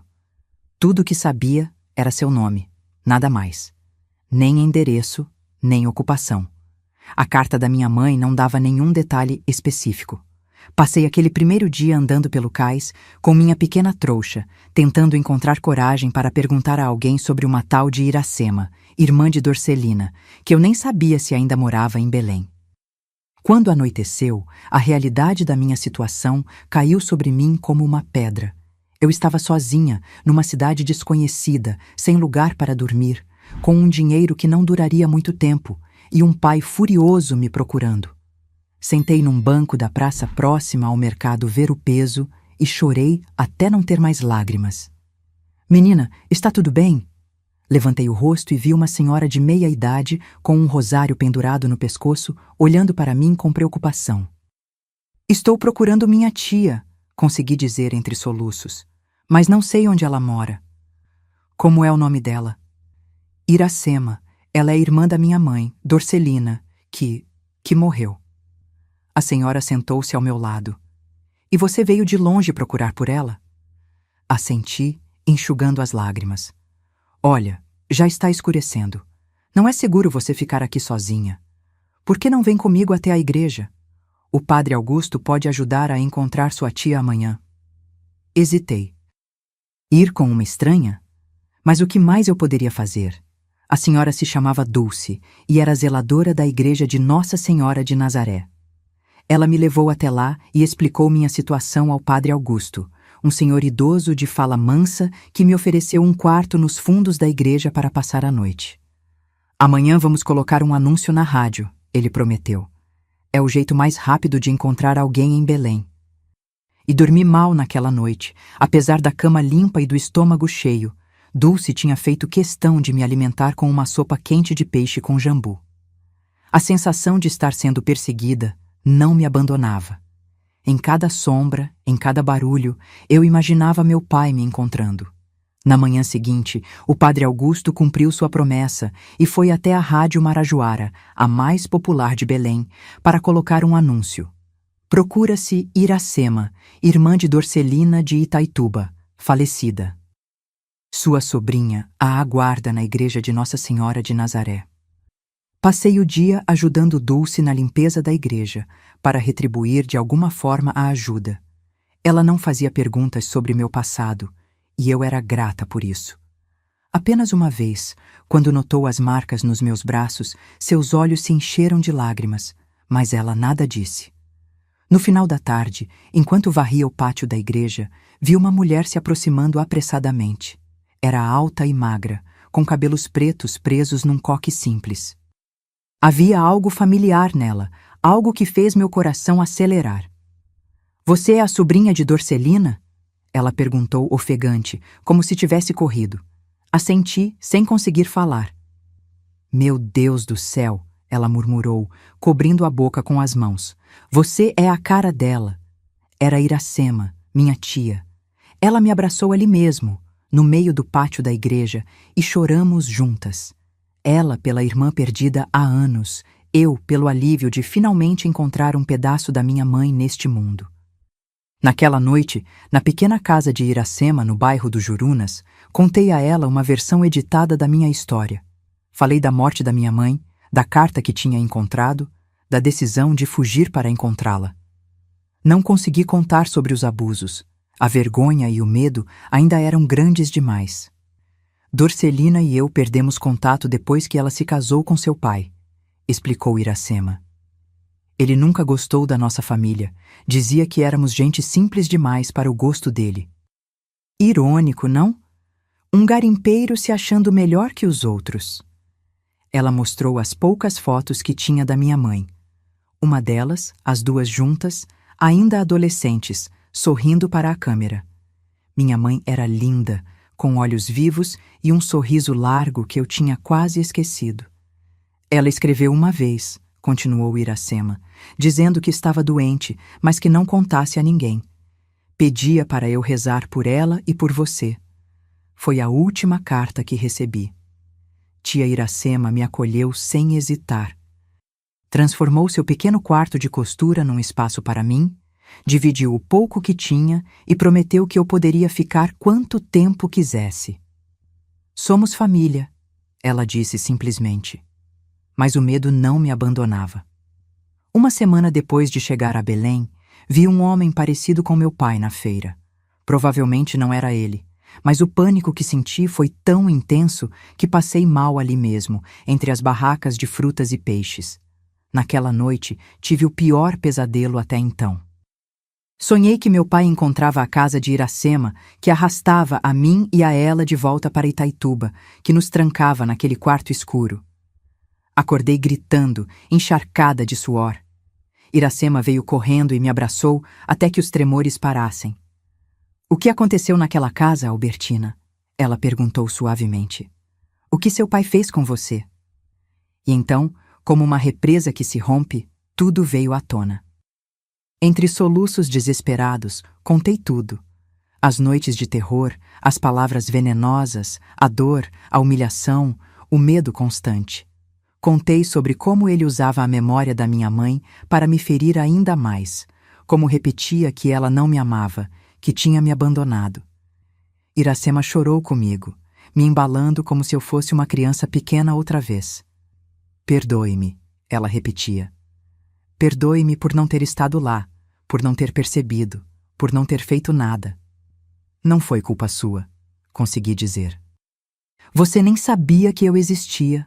Tudo o que sabia era seu nome, nada mais. Nem endereço, nem ocupação. A carta da minha mãe não dava nenhum detalhe específico. Passei aquele primeiro dia andando pelo cais, com minha pequena trouxa, tentando encontrar coragem para perguntar a alguém sobre uma tal de Iracema, irmã de Dorcelina, que eu nem sabia se ainda morava em Belém. Quando anoiteceu, a realidade da minha situação caiu sobre mim como uma pedra. Eu estava sozinha, numa cidade desconhecida, sem lugar para dormir, com um dinheiro que não duraria muito tempo e um pai furioso me procurando. Sentei num banco da praça próxima ao mercado Ver-o-Peso e chorei até não ter mais lágrimas. Menina, está tudo bem? Levantei o rosto e vi uma senhora de meia idade com um rosário pendurado no pescoço, olhando para mim com preocupação. Estou procurando minha tia, consegui dizer entre soluços, mas não sei onde ela mora. Como é o nome dela? Iracema. Ela é irmã da minha mãe, Dorcelina, que morreu. A senhora sentou-se ao meu lado. E você veio de longe procurar por ela? Assenti, enxugando as lágrimas. Olha, já está escurecendo. Não é seguro você ficar aqui sozinha. Por que não vem comigo até a igreja? O padre Augusto pode ajudar a encontrar sua tia amanhã. Hesitei. Ir com uma estranha? Mas o que mais eu poderia fazer? A senhora se chamava Dulce e era zeladora da igreja de Nossa Senhora de Nazaré. Ela me levou até lá e explicou minha situação ao padre Augusto, um senhor idoso de fala mansa que me ofereceu um quarto nos fundos da igreja para passar a noite. Amanhã vamos colocar um anúncio na rádio, ele prometeu. É o jeito mais rápido de encontrar alguém em Belém. E dormi mal naquela noite, apesar da cama limpa e do estômago cheio. Dulce tinha feito questão de me alimentar com uma sopa quente de peixe com jambu. A sensação de estar sendo perseguida não me abandonava. Em cada sombra, em cada barulho, eu imaginava meu pai me encontrando. Na manhã seguinte, o padre Augusto cumpriu sua promessa e foi até a Rádio Marajoara, a mais popular de Belém, para colocar um anúncio. Procura-se Iracema, irmã de Dorcelina de Itaituba, falecida. Sua sobrinha a aguarda na igreja de Nossa Senhora de Nazaré. Passei o dia ajudando Dulce na limpeza da igreja, para retribuir de alguma forma a ajuda. Ela não fazia perguntas sobre meu passado, e eu era grata por isso. Apenas uma vez, quando notou as marcas nos meus braços, seus olhos se encheram de lágrimas, mas ela nada disse. No final da tarde, enquanto varria o pátio da igreja, vi uma mulher se aproximando apressadamente. Era alta e magra, com cabelos pretos presos num coque simples. Havia algo familiar nela, algo que fez meu coração acelerar. Você é a sobrinha de Dorcelina? Ela perguntou ofegante, como se tivesse corrido. Assenti, sem conseguir falar. Meu Deus do céu, ela murmurou, cobrindo a boca com as mãos. Você é a cara dela. Era Iracema, minha tia. Ela me abraçou ali mesmo, no meio do pátio da igreja, e choramos juntas. Ela pela irmã perdida há anos, eu pelo alívio de finalmente encontrar um pedaço da minha mãe neste mundo. Naquela noite, na pequena casa de Iracema, no bairro do Jurunas, contei a ela uma versão editada da minha história. Falei da morte da minha mãe, da carta que tinha encontrado, da decisão de fugir para encontrá-la. Não consegui contar sobre os abusos. A vergonha e o medo ainda eram grandes demais. Dorcelina e eu perdemos contato depois que ela se casou com seu pai, explicou Iracema. Ele nunca gostou da nossa família, dizia que éramos gente simples demais para o gosto dele. Irônico, não? Um garimpeiro se achando melhor que os outros. Ela mostrou as poucas fotos que tinha da minha mãe. Uma delas, as duas juntas, ainda adolescentes, sorrindo para a câmera. Minha mãe era linda, com olhos vivos e um sorriso largo que eu tinha quase esquecido. Ela escreveu uma vez, continuou Iracema, dizendo que estava doente, mas que não contasse a ninguém. Pedia para eu rezar por ela e por você. Foi a última carta que recebi. Tia Iracema me acolheu sem hesitar. Transformou seu pequeno quarto de costura num espaço para mim, dividiu o pouco que tinha e prometeu que eu poderia ficar quanto tempo quisesse. Somos família, ela disse simplesmente. Mas o medo não me abandonava. Uma semana depois de chegar a Belém, vi um homem parecido com meu pai na feira. Provavelmente não era ele, mas o pânico que senti foi tão intenso que passei mal ali mesmo, entre as barracas de frutas e peixes. Naquela noite, tive o pior pesadelo até então. Sonhei que meu pai encontrava a casa de Iracema, que arrastava a mim e a ela de volta para Itaituba, que nos trancava naquele quarto escuro. Acordei gritando, encharcada de suor. Iracema veio correndo e me abraçou até que os tremores parassem. "O que aconteceu naquela casa, Albertina?" Ela perguntou suavemente. "O que seu pai fez com você?" E então, como uma represa que se rompe, tudo veio à tona. Entre soluços desesperados, contei tudo. As noites de terror, as palavras venenosas, a dor, a humilhação, o medo constante. Contei sobre como ele usava a memória da minha mãe para me ferir ainda mais, como repetia que ela não me amava, que tinha me abandonado. Iracema chorou comigo, me embalando como se eu fosse uma criança pequena outra vez. "Perdoe-me", ela repetia. "Perdoe-me por não ter estado lá, por não ter percebido, por não ter feito nada." "Não foi culpa sua", consegui dizer. "Você nem sabia que eu existia."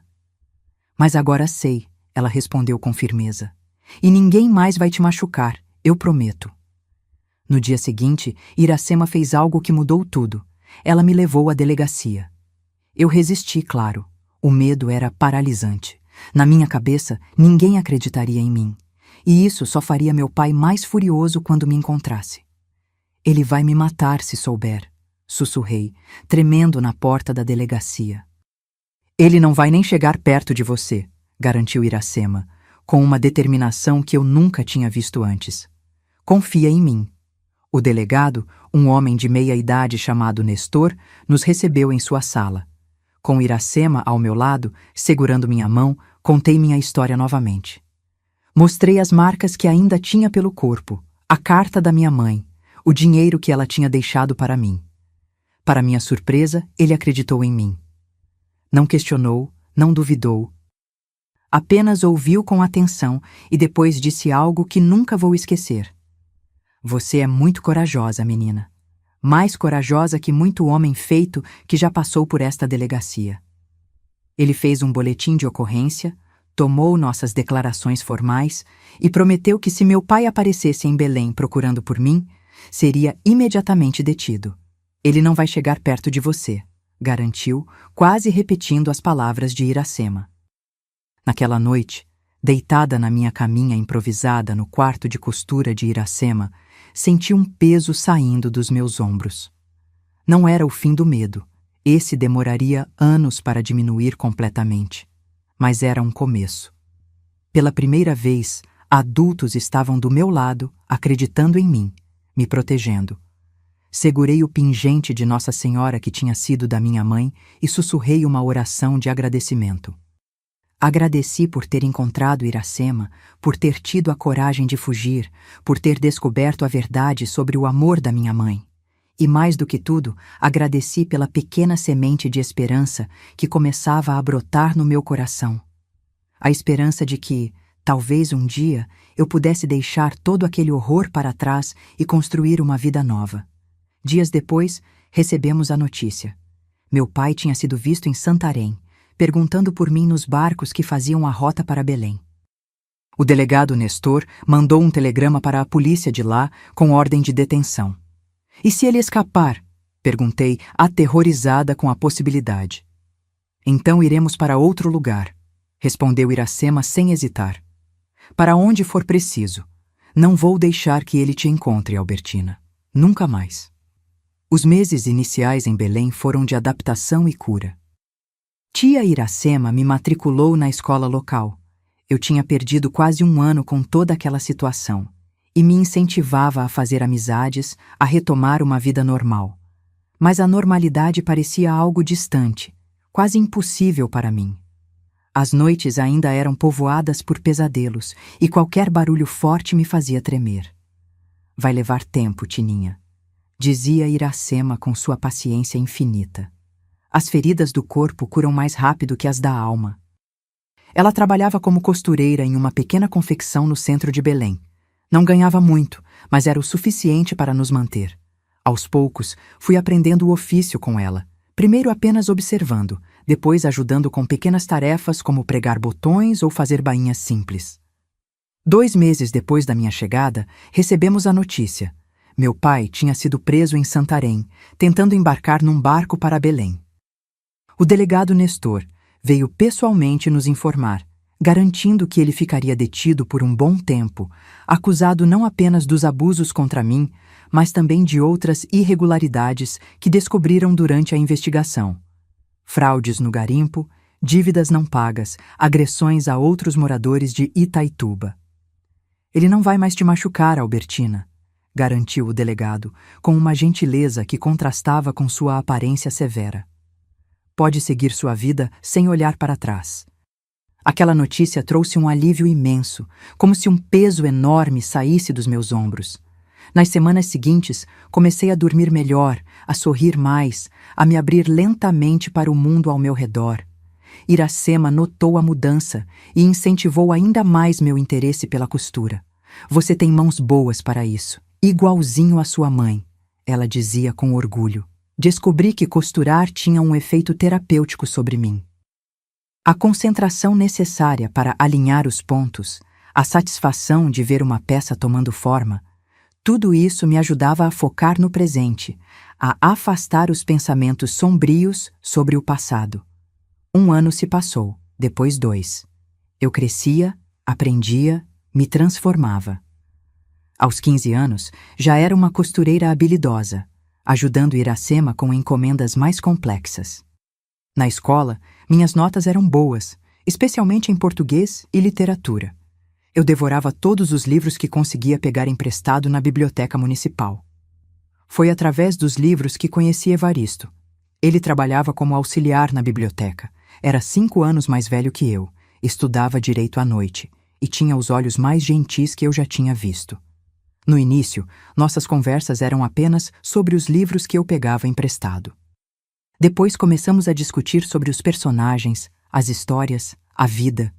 "Mas agora sei", ela respondeu com firmeza. "E ninguém mais vai te machucar, eu prometo." No dia seguinte, Iracema fez algo que mudou tudo. Ela me levou à delegacia. Eu resisti, claro. O medo era paralisante. Na minha cabeça, ninguém acreditaria em mim. E isso só faria meu pai mais furioso quando me encontrasse. "Ele vai me matar se souber", sussurrei, tremendo na porta da delegacia. "Ele não vai nem chegar perto de você", garantiu Iracema, com uma determinação que eu nunca tinha visto antes. "Confia em mim." O delegado, um homem de meia-idade chamado Nestor, nos recebeu em sua sala. Com Iracema ao meu lado, segurando minha mão, contei minha história novamente. Mostrei as marcas que ainda tinha pelo corpo, a carta da minha mãe, o dinheiro que ela tinha deixado para mim. Para minha surpresa, ele acreditou em mim. Não questionou, não duvidou. Apenas ouviu com atenção e depois disse algo que nunca vou esquecer. "Você é muito corajosa, menina. Mais corajosa que muito homem feito que já passou por esta delegacia." Ele fez um boletim de ocorrência, tomou nossas declarações formais e prometeu que se meu pai aparecesse em Belém procurando por mim, seria imediatamente detido. "Ele não vai chegar perto de você", garantiu, quase repetindo as palavras de Iracema. Naquela noite, deitada na minha caminha improvisada no quarto de costura de Iracema, senti um peso saindo dos meus ombros. Não era o fim do medo. Esse demoraria anos para diminuir completamente. Mas era um começo. Pela primeira vez, adultos estavam do meu lado, acreditando em mim, me protegendo. Segurei o pingente de Nossa Senhora que tinha sido da minha mãe e sussurrei uma oração de agradecimento. Agradeci por ter encontrado Iracema, por ter tido a coragem de fugir, por ter descoberto a verdade sobre o amor da minha mãe. E mais do que tudo, agradeci pela pequena semente de esperança que começava a brotar no meu coração. A esperança de que, talvez um dia, eu pudesse deixar todo aquele horror para trás e construir uma vida nova. Dias depois, recebemos a notícia. Meu pai tinha sido visto em Santarém, perguntando por mim nos barcos que faziam a rota para Belém. O delegado Nestor mandou um telegrama para a polícia de lá com ordem de detenção. "E se ele escapar?", perguntei, aterrorizada com a possibilidade. "Então iremos para outro lugar", respondeu Iracema sem hesitar. "Para onde for preciso. Não vou deixar que ele te encontre, Albertina. Nunca mais." Os meses iniciais em Belém foram de adaptação e cura. Tia Iracema me matriculou na escola local. Eu tinha perdido quase um ano com toda aquela situação e me incentivava a fazer amizades, a retomar uma vida normal. Mas a normalidade parecia algo distante, quase impossível para mim. As noites ainda eram povoadas por pesadelos e qualquer barulho forte me fazia tremer. "Vai levar tempo, Tininha", dizia Iracema com sua paciência infinita. "As feridas do corpo curam mais rápido que as da alma." Ela trabalhava como costureira em uma pequena confecção no centro de Belém. Não ganhava muito, mas era o suficiente para nos manter. Aos poucos, fui aprendendo o ofício com ela, primeiro apenas observando, depois ajudando com pequenas tarefas como pregar botões ou fazer bainhas simples. 2 meses depois da minha chegada, recebemos a notícia. Meu pai tinha sido preso em Santarém, tentando embarcar num barco para Belém. O delegado Nestor veio pessoalmente nos informar, garantindo que ele ficaria detido por um bom tempo, acusado não apenas dos abusos contra mim, mas também de outras irregularidades que descobriram durante a investigação. Fraudes no garimpo, dívidas não pagas, agressões a outros moradores de Itaituba. Ele não vai mais te machucar, Albertina, garantiu o delegado, com uma gentileza que contrastava com sua aparência severa. Pode seguir sua vida sem olhar para trás. Aquela notícia trouxe um alívio imenso, como se um peso enorme saísse dos meus ombros. Nas semanas seguintes, comecei a dormir melhor, a sorrir mais, a me abrir lentamente para o mundo ao meu redor. Iracema notou a mudança e incentivou ainda mais meu interesse pela costura. Você tem mãos boas para isso, igualzinho à sua mãe, ela dizia com orgulho. Descobri que costurar tinha um efeito terapêutico sobre mim. A concentração necessária para alinhar os pontos, a satisfação de ver uma peça tomando forma, tudo isso me ajudava a focar no presente, a afastar os pensamentos sombrios sobre o passado. 1 ano se passou, depois 2. Eu crescia, aprendia, me transformava. Aos 15 anos, já era uma costureira habilidosa, ajudando Iracema com encomendas mais complexas. Na escola, minhas notas eram boas, especialmente em português e literatura. Eu devorava todos os livros que conseguia pegar emprestado na biblioteca municipal. Foi através dos livros que conheci Evaristo. Ele trabalhava como auxiliar na biblioteca. Era 5 anos mais velho que eu, estudava direito à noite e tinha os olhos mais gentis que eu já tinha visto. No início, nossas conversas eram apenas sobre os livros que eu pegava emprestado. Depois começamos a discutir sobre os personagens, as histórias, a vida.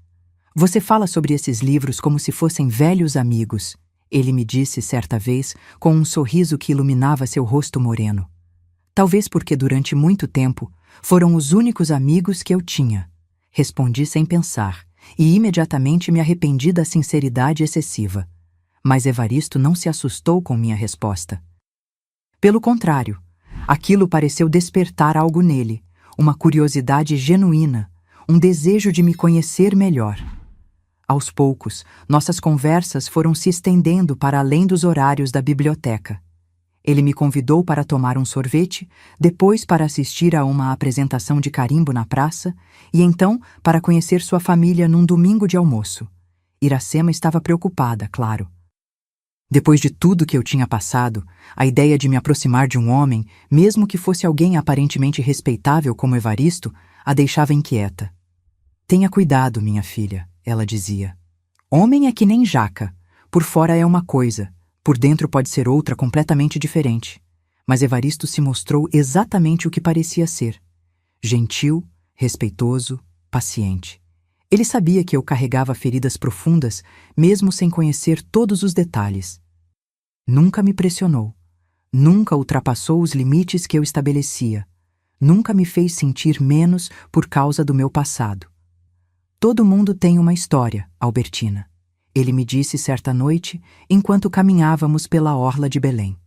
Você fala sobre esses livros como se fossem velhos amigos, ele me disse certa vez com um sorriso que iluminava seu rosto moreno. Talvez porque durante muito tempo foram os únicos amigos que eu tinha. Respondi sem pensar, e imediatamente me arrependi da sinceridade excessiva. Mas Evaristo não se assustou com minha resposta. Pelo contrário, aquilo pareceu despertar algo nele, uma curiosidade genuína, um desejo de me conhecer melhor. Aos poucos, nossas conversas foram se estendendo para além dos horários da biblioteca. Ele me convidou para tomar um sorvete, depois para assistir a uma apresentação de carimbo na praça e então para conhecer sua família num domingo de almoço. Iracema estava preocupada, claro. Depois de tudo que eu tinha passado, a ideia de me aproximar de um homem, mesmo que fosse alguém aparentemente respeitável como Evaristo, a deixava inquieta. Tenha cuidado, minha filha, ela dizia. Homem é que nem jaca. Por fora é uma coisa, por dentro pode ser outra completamente diferente. Mas Evaristo se mostrou exatamente o que parecia ser. Gentil, respeitoso, paciente. Ele sabia que eu carregava feridas profundas, mesmo sem conhecer todos os detalhes. Nunca me pressionou. Nunca ultrapassou os limites que eu estabelecia. Nunca me fez sentir menos por causa do meu passado. Todo mundo tem uma história, Albertina. Ele me disse certa noite, enquanto caminhávamos pela orla de Belém.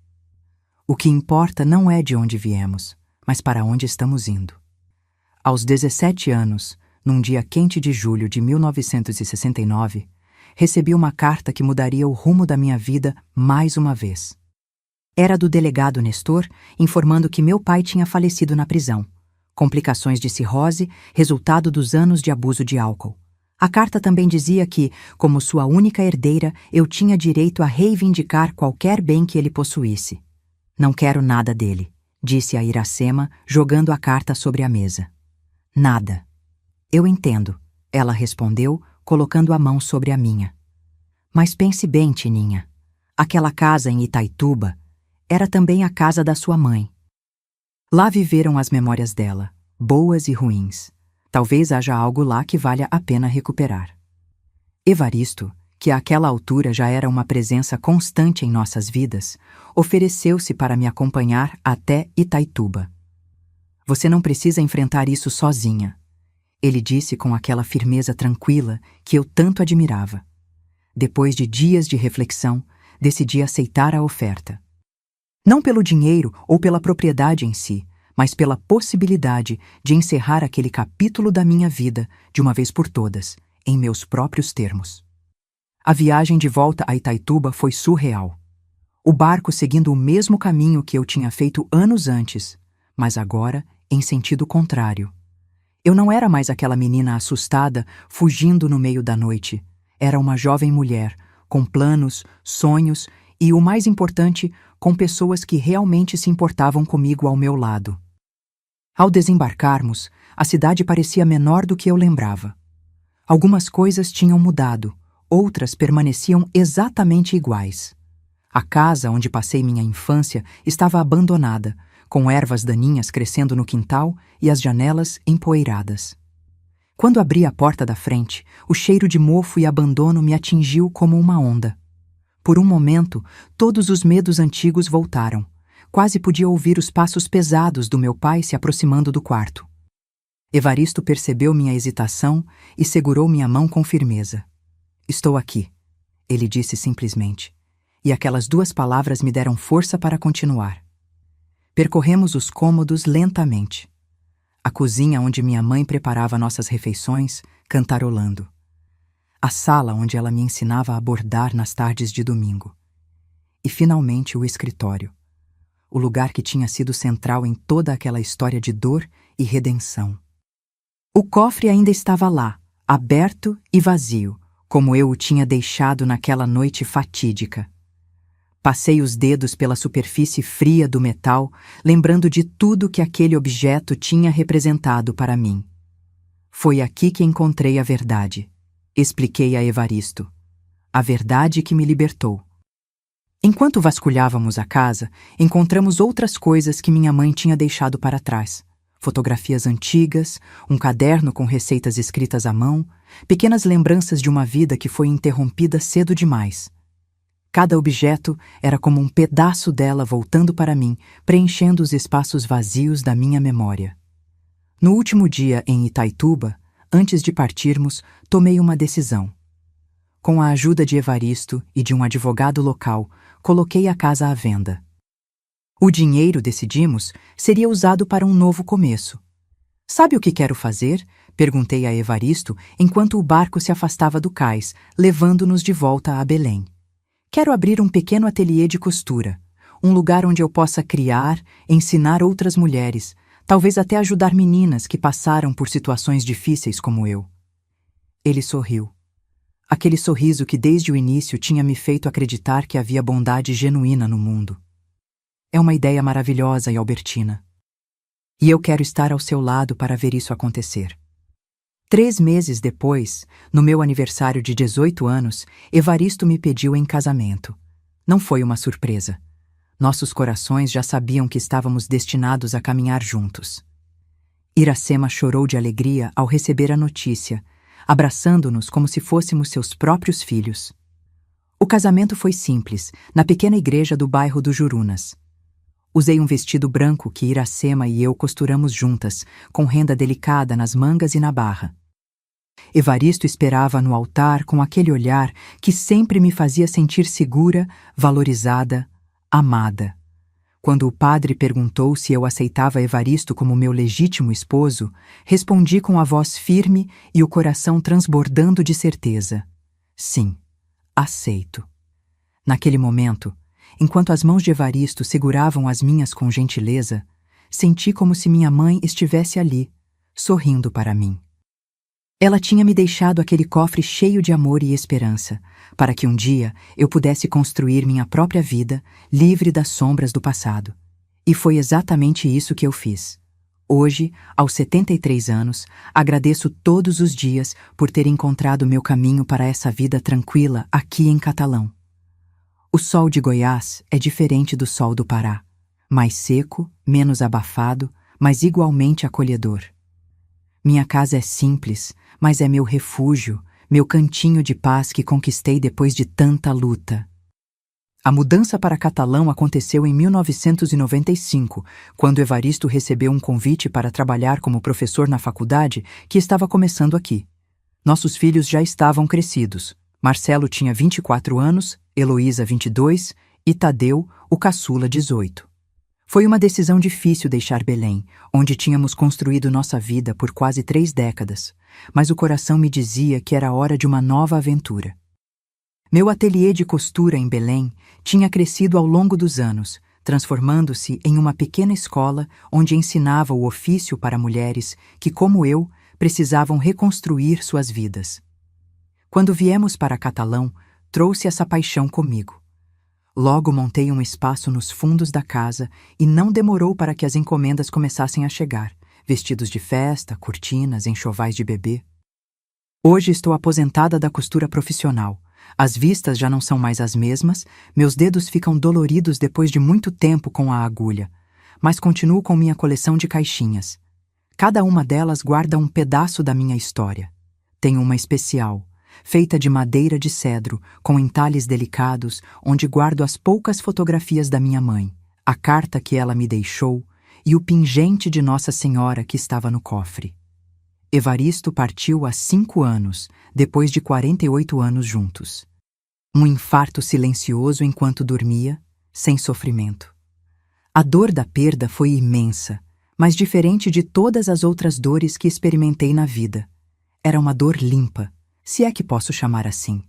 O que importa não é de onde viemos, mas para onde estamos indo. Aos 17 anos, num dia quente de julho de 1969, recebi uma carta que mudaria o rumo da minha vida mais uma vez. Era do delegado Nestor, informando que meu pai tinha falecido na prisão. Complicações de cirrose, resultado dos anos de abuso de álcool. A carta também dizia que, como sua única herdeira, eu tinha direito a reivindicar qualquer bem que ele possuísse. Não quero nada dele, disse a Iracema, jogando a carta sobre a mesa. Nada. Eu entendo, ela respondeu, colocando a mão sobre a minha. Mas pense bem, Tininha. Aquela casa em Itaituba era também a casa da sua mãe. Lá viveram as memórias dela, boas e ruins. Talvez haja algo lá que valha a pena recuperar. Evaristo, que àquela altura já era uma presença constante em nossas vidas, ofereceu-se para me acompanhar até Itaituba. Você não precisa enfrentar isso sozinha, ele disse com aquela firmeza tranquila que eu tanto admirava. Depois de dias de reflexão, decidi aceitar a oferta. Não pelo dinheiro ou pela propriedade em si, mas pela possibilidade de encerrar aquele capítulo da minha vida, de uma vez por todas, em meus próprios termos. A viagem de volta a Itaituba foi surreal. O barco seguindo o mesmo caminho que eu tinha feito anos antes, mas agora em sentido contrário. Eu não era mais aquela menina assustada, fugindo no meio da noite. Era uma jovem mulher, com planos, sonhos e, o mais importante, com pessoas que realmente se importavam comigo ao meu lado. Ao desembarcarmos, a cidade parecia menor do que eu lembrava. Algumas coisas tinham mudado, outras permaneciam exatamente iguais. A casa onde passei minha infância estava abandonada, com ervas daninhas crescendo no quintal e as janelas empoeiradas. Quando abri a porta da frente, o cheiro de mofo e abandono me atingiu como uma onda. Por um momento, todos os medos antigos voltaram. Quase podia ouvir os passos pesados do meu pai se aproximando do quarto. Evaristo percebeu minha hesitação e segurou minha mão com firmeza. "Estou aqui", ele disse simplesmente, e aquelas duas palavras me deram força para continuar. Percorremos os cômodos lentamente. A cozinha onde minha mãe preparava nossas refeições, cantarolando. A sala onde ela me ensinava a bordar nas tardes de domingo. E finalmente o escritório. O lugar que tinha sido central em toda aquela história de dor e redenção. O cofre ainda estava lá, aberto e vazio, como eu o tinha deixado naquela noite fatídica. Passei os dedos pela superfície fria do metal, lembrando de tudo que aquele objeto tinha representado para mim. "Foi aqui que encontrei a verdade", expliquei a Evaristo. "A verdade que me libertou." Enquanto vasculhávamos a casa, encontramos outras coisas que minha mãe tinha deixado para trás. Fotografias antigas, um caderno com receitas escritas à mão, pequenas lembranças de uma vida que foi interrompida cedo demais. Cada objeto era como um pedaço dela voltando para mim, preenchendo os espaços vazios da minha memória. No último dia em Itaituba, antes de partirmos, tomei uma decisão. Com a ajuda de Evaristo e de um advogado local, coloquei a casa à venda. O dinheiro, decidimos, seria usado para um novo começo. "Sabe o que quero fazer?" perguntei a Evaristo enquanto o barco se afastava do cais, levando-nos de volta a Belém. "Quero abrir um pequeno ateliê de costura, um lugar onde eu possa criar, ensinar outras mulheres, talvez até ajudar meninas que passaram por situações difíceis como eu." Ele sorriu. Aquele sorriso que desde o início tinha me feito acreditar que havia bondade genuína no mundo. "É uma ideia maravilhosa, Albertina. E eu quero estar ao seu lado para ver isso acontecer." 3 meses depois, no meu aniversário de 18 anos, Evaristo me pediu em casamento. Não foi uma surpresa. Nossos corações já sabiam que estávamos destinados a caminhar juntos. Iracema chorou de alegria ao receber a notícia, abraçando-nos como se fôssemos seus próprios filhos. O casamento foi simples, na pequena igreja do bairro do Jurunas. Usei um vestido branco que Iracema e eu costuramos juntas, com renda delicada nas mangas e na barra. Evaristo esperava no altar com aquele olhar que sempre me fazia sentir segura, valorizada, amada. Quando o padre perguntou se eu aceitava Evaristo como meu legítimo esposo, respondi com a voz firme e o coração transbordando de certeza. "Sim, aceito." Naquele momento, enquanto as mãos de Evaristo seguravam as minhas com gentileza, senti como se minha mãe estivesse ali, sorrindo para mim. Ela tinha me deixado aquele cofre cheio de amor e esperança, para que um dia eu pudesse construir minha própria vida, livre das sombras do passado. E foi exatamente isso que eu fiz. Hoje, aos 73 anos, agradeço todos os dias por ter encontrado meu caminho para essa vida tranquila aqui em Catalão. O sol de Goiás é diferente do sol do Pará, mais seco, menos abafado, mas igualmente acolhedor. Minha casa é simples, mas é meu refúgio, meu cantinho de paz que conquistei depois de tanta luta. A mudança para Catalão aconteceu em 1995, quando Evaristo recebeu um convite para trabalhar como professor na faculdade que estava começando aqui. Nossos filhos já estavam crescidos. Marcelo tinha 24 anos, Heloísa 22 e Tadeu, o caçula, 18. Foi uma decisão difícil deixar Belém, onde tínhamos construído nossa vida por quase 3 décadas, mas o coração me dizia que era hora de uma nova aventura. Meu ateliê de costura em Belém tinha crescido ao longo dos anos, transformando-se em uma pequena escola onde ensinava o ofício para mulheres que, como eu, precisavam reconstruir suas vidas. Quando viemos para Catalão, trouxe essa paixão comigo. Logo montei um espaço nos fundos da casa e não demorou para que as encomendas começassem a chegar, vestidos de festa, cortinas, enxovais de bebê. Hoje estou aposentada da costura profissional. As vistas já não são mais as mesmas, meus dedos ficam doloridos depois de muito tempo com a agulha, mas continuo com minha coleção de caixinhas. Cada uma delas guarda um pedaço da minha história. Tenho uma especial, feita de madeira de cedro, com entalhes delicados, onde guardo as poucas fotografias da minha mãe, a carta que ela me deixou e o pingente de Nossa Senhora que estava no cofre. Evaristo partiu há 5 anos, depois de 48 anos juntos. Um infarto silencioso enquanto dormia, sem sofrimento. A dor da perda foi imensa, mas diferente de todas as outras dores que experimentei na vida. Era uma dor limpa, se é que posso chamar assim.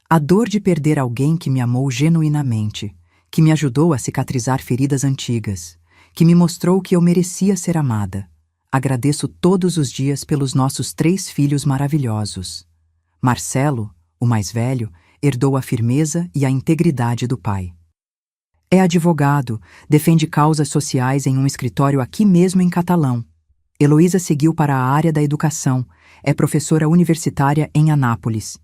A dor de perder alguém que me amou genuinamente, que me ajudou a cicatrizar feridas antigas, que me mostrou que eu merecia ser amada. Agradeço todos os dias pelos nossos 3 filhos maravilhosos. Marcelo, o mais velho, herdou a firmeza e a integridade do pai. É advogado, defende causas sociais em um escritório aqui mesmo em Catalão. Heloísa seguiu para a área da educação, é professora universitária em Anápolis.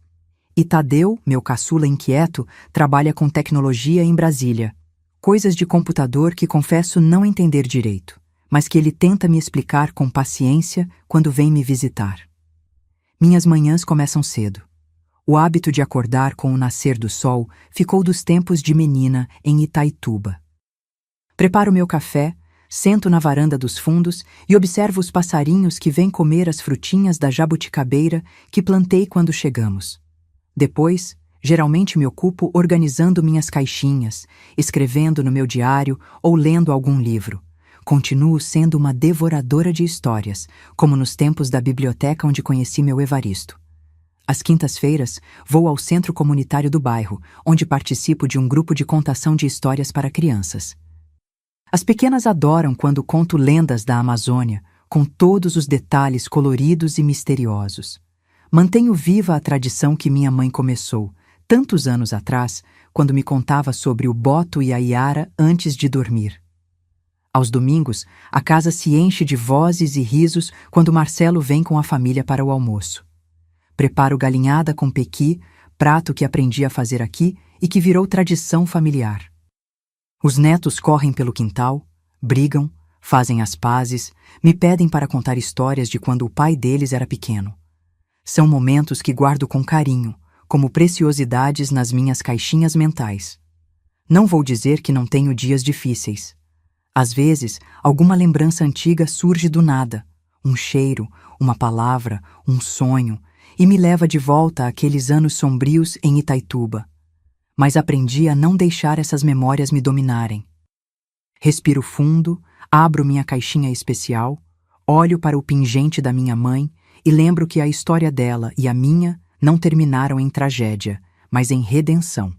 E Tadeu, meu caçula inquieto, trabalha com tecnologia em Brasília. Coisas de computador que confesso não entender direito, mas que ele tenta me explicar com paciência quando vem me visitar. Minhas manhãs começam cedo. O hábito de acordar com o nascer do sol ficou dos tempos de menina em Itaituba. Preparo meu café, sento na varanda dos fundos e observo os passarinhos que vêm comer as frutinhas da jabuticabeira que plantei quando chegamos. Depois, geralmente me ocupo organizando minhas caixinhas, escrevendo no meu diário ou lendo algum livro. Continuo sendo uma devoradora de histórias, como nos tempos da biblioteca onde conheci meu Evaristo. Às quintas-feiras, vou ao centro comunitário do bairro, onde participo de um grupo de contação de histórias para crianças. As pequenas adoram quando conto lendas da Amazônia, com todos os detalhes coloridos e misteriosos. Mantenho viva a tradição que minha mãe começou, tantos anos atrás, quando me contava sobre o Boto e a Iara antes de dormir. Aos domingos, a casa se enche de vozes e risos quando Marcelo vem com a família para o almoço. Preparo galinhada com pequi, prato que aprendi a fazer aqui e que virou tradição familiar. Os netos correm pelo quintal, brigam, fazem as pazes, me pedem para contar histórias de quando o pai deles era pequeno. São momentos que guardo com carinho, como preciosidades nas minhas caixinhas mentais. Não vou dizer que não tenho dias difíceis. Às vezes, alguma lembrança antiga surge do nada, um cheiro, uma palavra, um sonho, e me leva de volta àqueles anos sombrios em Itaituba. Mas aprendi a não deixar essas memórias me dominarem. Respiro fundo, abro minha caixinha especial, olho para o pingente da minha mãe e lembro que a história dela e a minha não terminaram em tragédia, mas em redenção.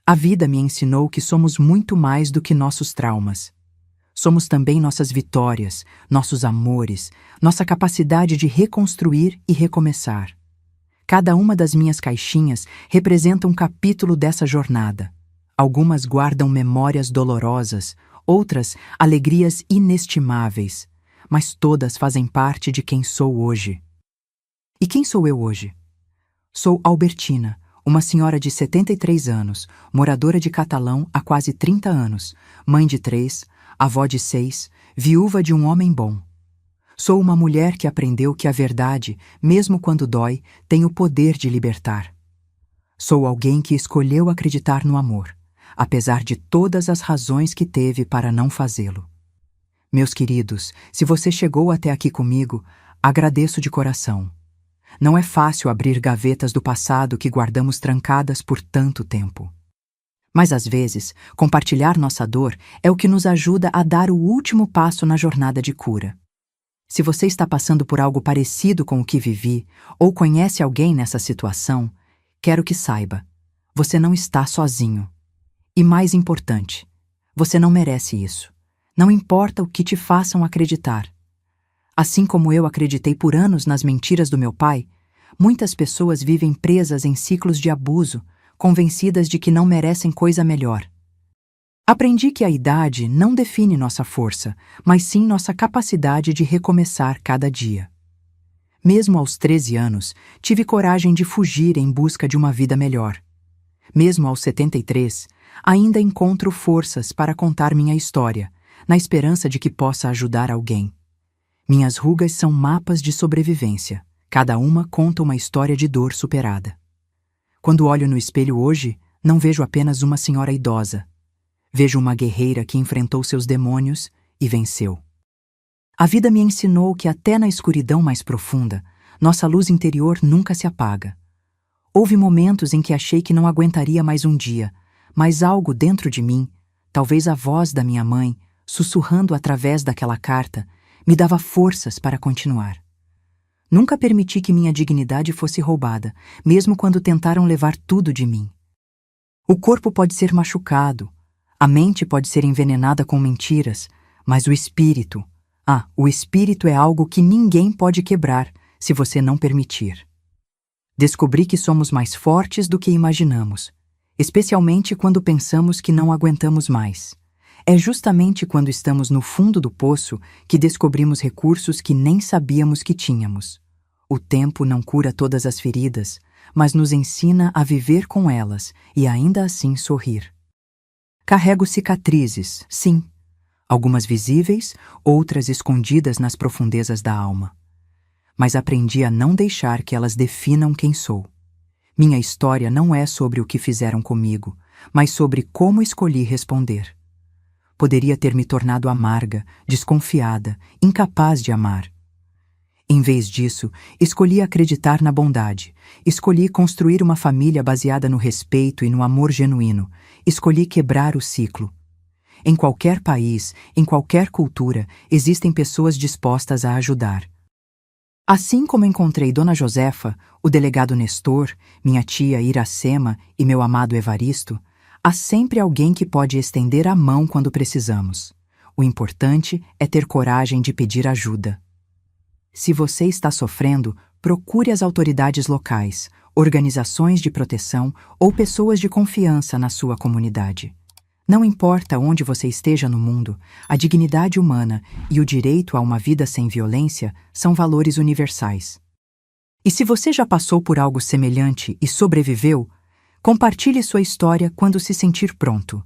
A vida me ensinou que somos muito mais do que nossos traumas. Somos também nossas vitórias, nossos amores, nossa capacidade de reconstruir e recomeçar. Cada uma das minhas caixinhas representa um capítulo dessa jornada. Algumas guardam memórias dolorosas, outras alegrias inestimáveis, mas todas fazem parte de quem sou hoje. E quem sou eu hoje? Sou Albertina, uma senhora de 73 anos, moradora de Catalão há quase 30 anos, mãe de 3, avó de 6, viúva de um homem bom. Sou uma mulher que aprendeu que a verdade, mesmo quando dói, tem o poder de libertar. Sou alguém que escolheu acreditar no amor, apesar de todas as razões que teve para não fazê-lo. Meus queridos, se você chegou até aqui comigo, agradeço de coração. Não é fácil abrir gavetas do passado que guardamos trancadas por tanto tempo. Mas às vezes, compartilhar nossa dor é o que nos ajuda a dar o último passo na jornada de cura. Se você está passando por algo parecido com o que vivi, ou conhece alguém nessa situação, quero que saiba, você não está sozinho. E mais importante, você não merece isso. Não importa o que te façam acreditar. Assim como eu acreditei por anos nas mentiras do meu pai, muitas pessoas vivem presas em ciclos de abuso, convencidas de que não merecem coisa melhor. Aprendi que a idade não define nossa força, mas sim nossa capacidade de recomeçar cada dia. Mesmo aos 13 anos, tive coragem de fugir em busca de uma vida melhor. Mesmo aos 73, ainda encontro forças para contar minha história, na esperança de que possa ajudar alguém. Minhas rugas são mapas de sobrevivência. Cada uma conta uma história de dor superada. Quando olho no espelho hoje, não vejo apenas uma senhora idosa. Vejo uma guerreira que enfrentou seus demônios e venceu. A vida me ensinou que até na escuridão mais profunda, nossa luz interior nunca se apaga. Houve momentos em que achei que não aguentaria mais um dia, mas algo dentro de mim, talvez a voz da minha mãe, sussurrando através daquela carta, me dava forças para continuar. Nunca permiti que minha dignidade fosse roubada, mesmo quando tentaram levar tudo de mim. O corpo pode ser machucado, a mente pode ser envenenada com mentiras, mas o espírito é algo que ninguém pode quebrar se você não permitir. Descobri que somos mais fortes do que imaginamos, especialmente quando pensamos que não aguentamos mais. É justamente quando estamos no fundo do poço que descobrimos recursos que nem sabíamos que tínhamos. O tempo não cura todas as feridas, mas nos ensina a viver com elas e ainda assim sorrir. Carrego cicatrizes, sim. Algumas visíveis, outras escondidas nas profundezas da alma. Mas aprendi a não deixar que elas definam quem sou. Minha história não é sobre o que fizeram comigo, mas sobre como escolhi responder. Poderia ter me tornado amarga, desconfiada, incapaz de amar. Em vez disso, escolhi acreditar na bondade, escolhi construir uma família baseada no respeito e no amor genuíno, escolhi quebrar o ciclo. Em qualquer país, em qualquer cultura, existem pessoas dispostas a ajudar. Assim como encontrei Dona Josefa, o delegado Nestor, minha tia Iracema e meu amado Evaristo, há sempre alguém que pode estender a mão quando precisamos. O importante é ter coragem de pedir ajuda. Se você está sofrendo, procure as autoridades locais, organizações de proteção ou pessoas de confiança na sua comunidade. Não importa onde você esteja no mundo, a dignidade humana e o direito a uma vida sem violência são valores universais. E se você já passou por algo semelhante e sobreviveu, compartilhe sua história quando se sentir pronto.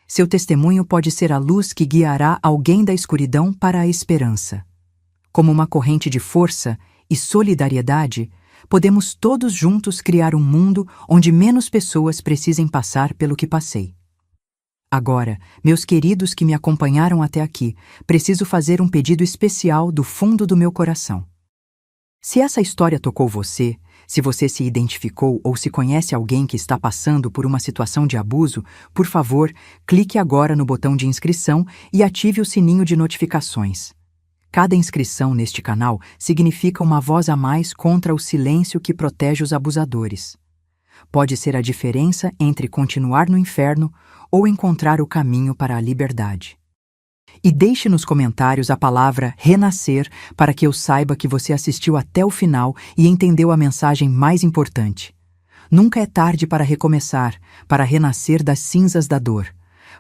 Seu testemunho pode ser a luz que guiará alguém da escuridão para a esperança. Como uma corrente de força e solidariedade, podemos todos juntos criar um mundo onde menos pessoas precisem passar pelo que passei. Agora, meus queridos que me acompanharam até aqui, preciso fazer um pedido especial do fundo do meu coração. Se essa história tocou você, se você se identificou ou se conhece alguém que está passando por uma situação de abuso, por favor, clique agora no botão de inscrição e ative o sininho de notificações. Cada inscrição neste canal significa uma voz a mais contra o silêncio que protege os abusadores. Pode ser a diferença entre continuar no inferno ou encontrar o caminho para a liberdade. E deixe nos comentários a palavra renascer para que eu saiba que você assistiu até o final e entendeu a mensagem mais importante. Nunca é tarde para recomeçar, para renascer das cinzas da dor.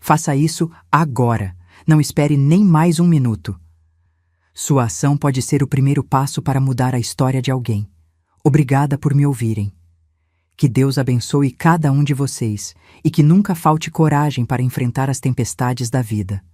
Faça isso agora. Não espere nem mais um minuto. Sua ação pode ser o primeiro passo para mudar a história de alguém. Obrigada por me ouvirem. Que Deus abençoe cada um de vocês e que nunca falte coragem para enfrentar as tempestades da vida.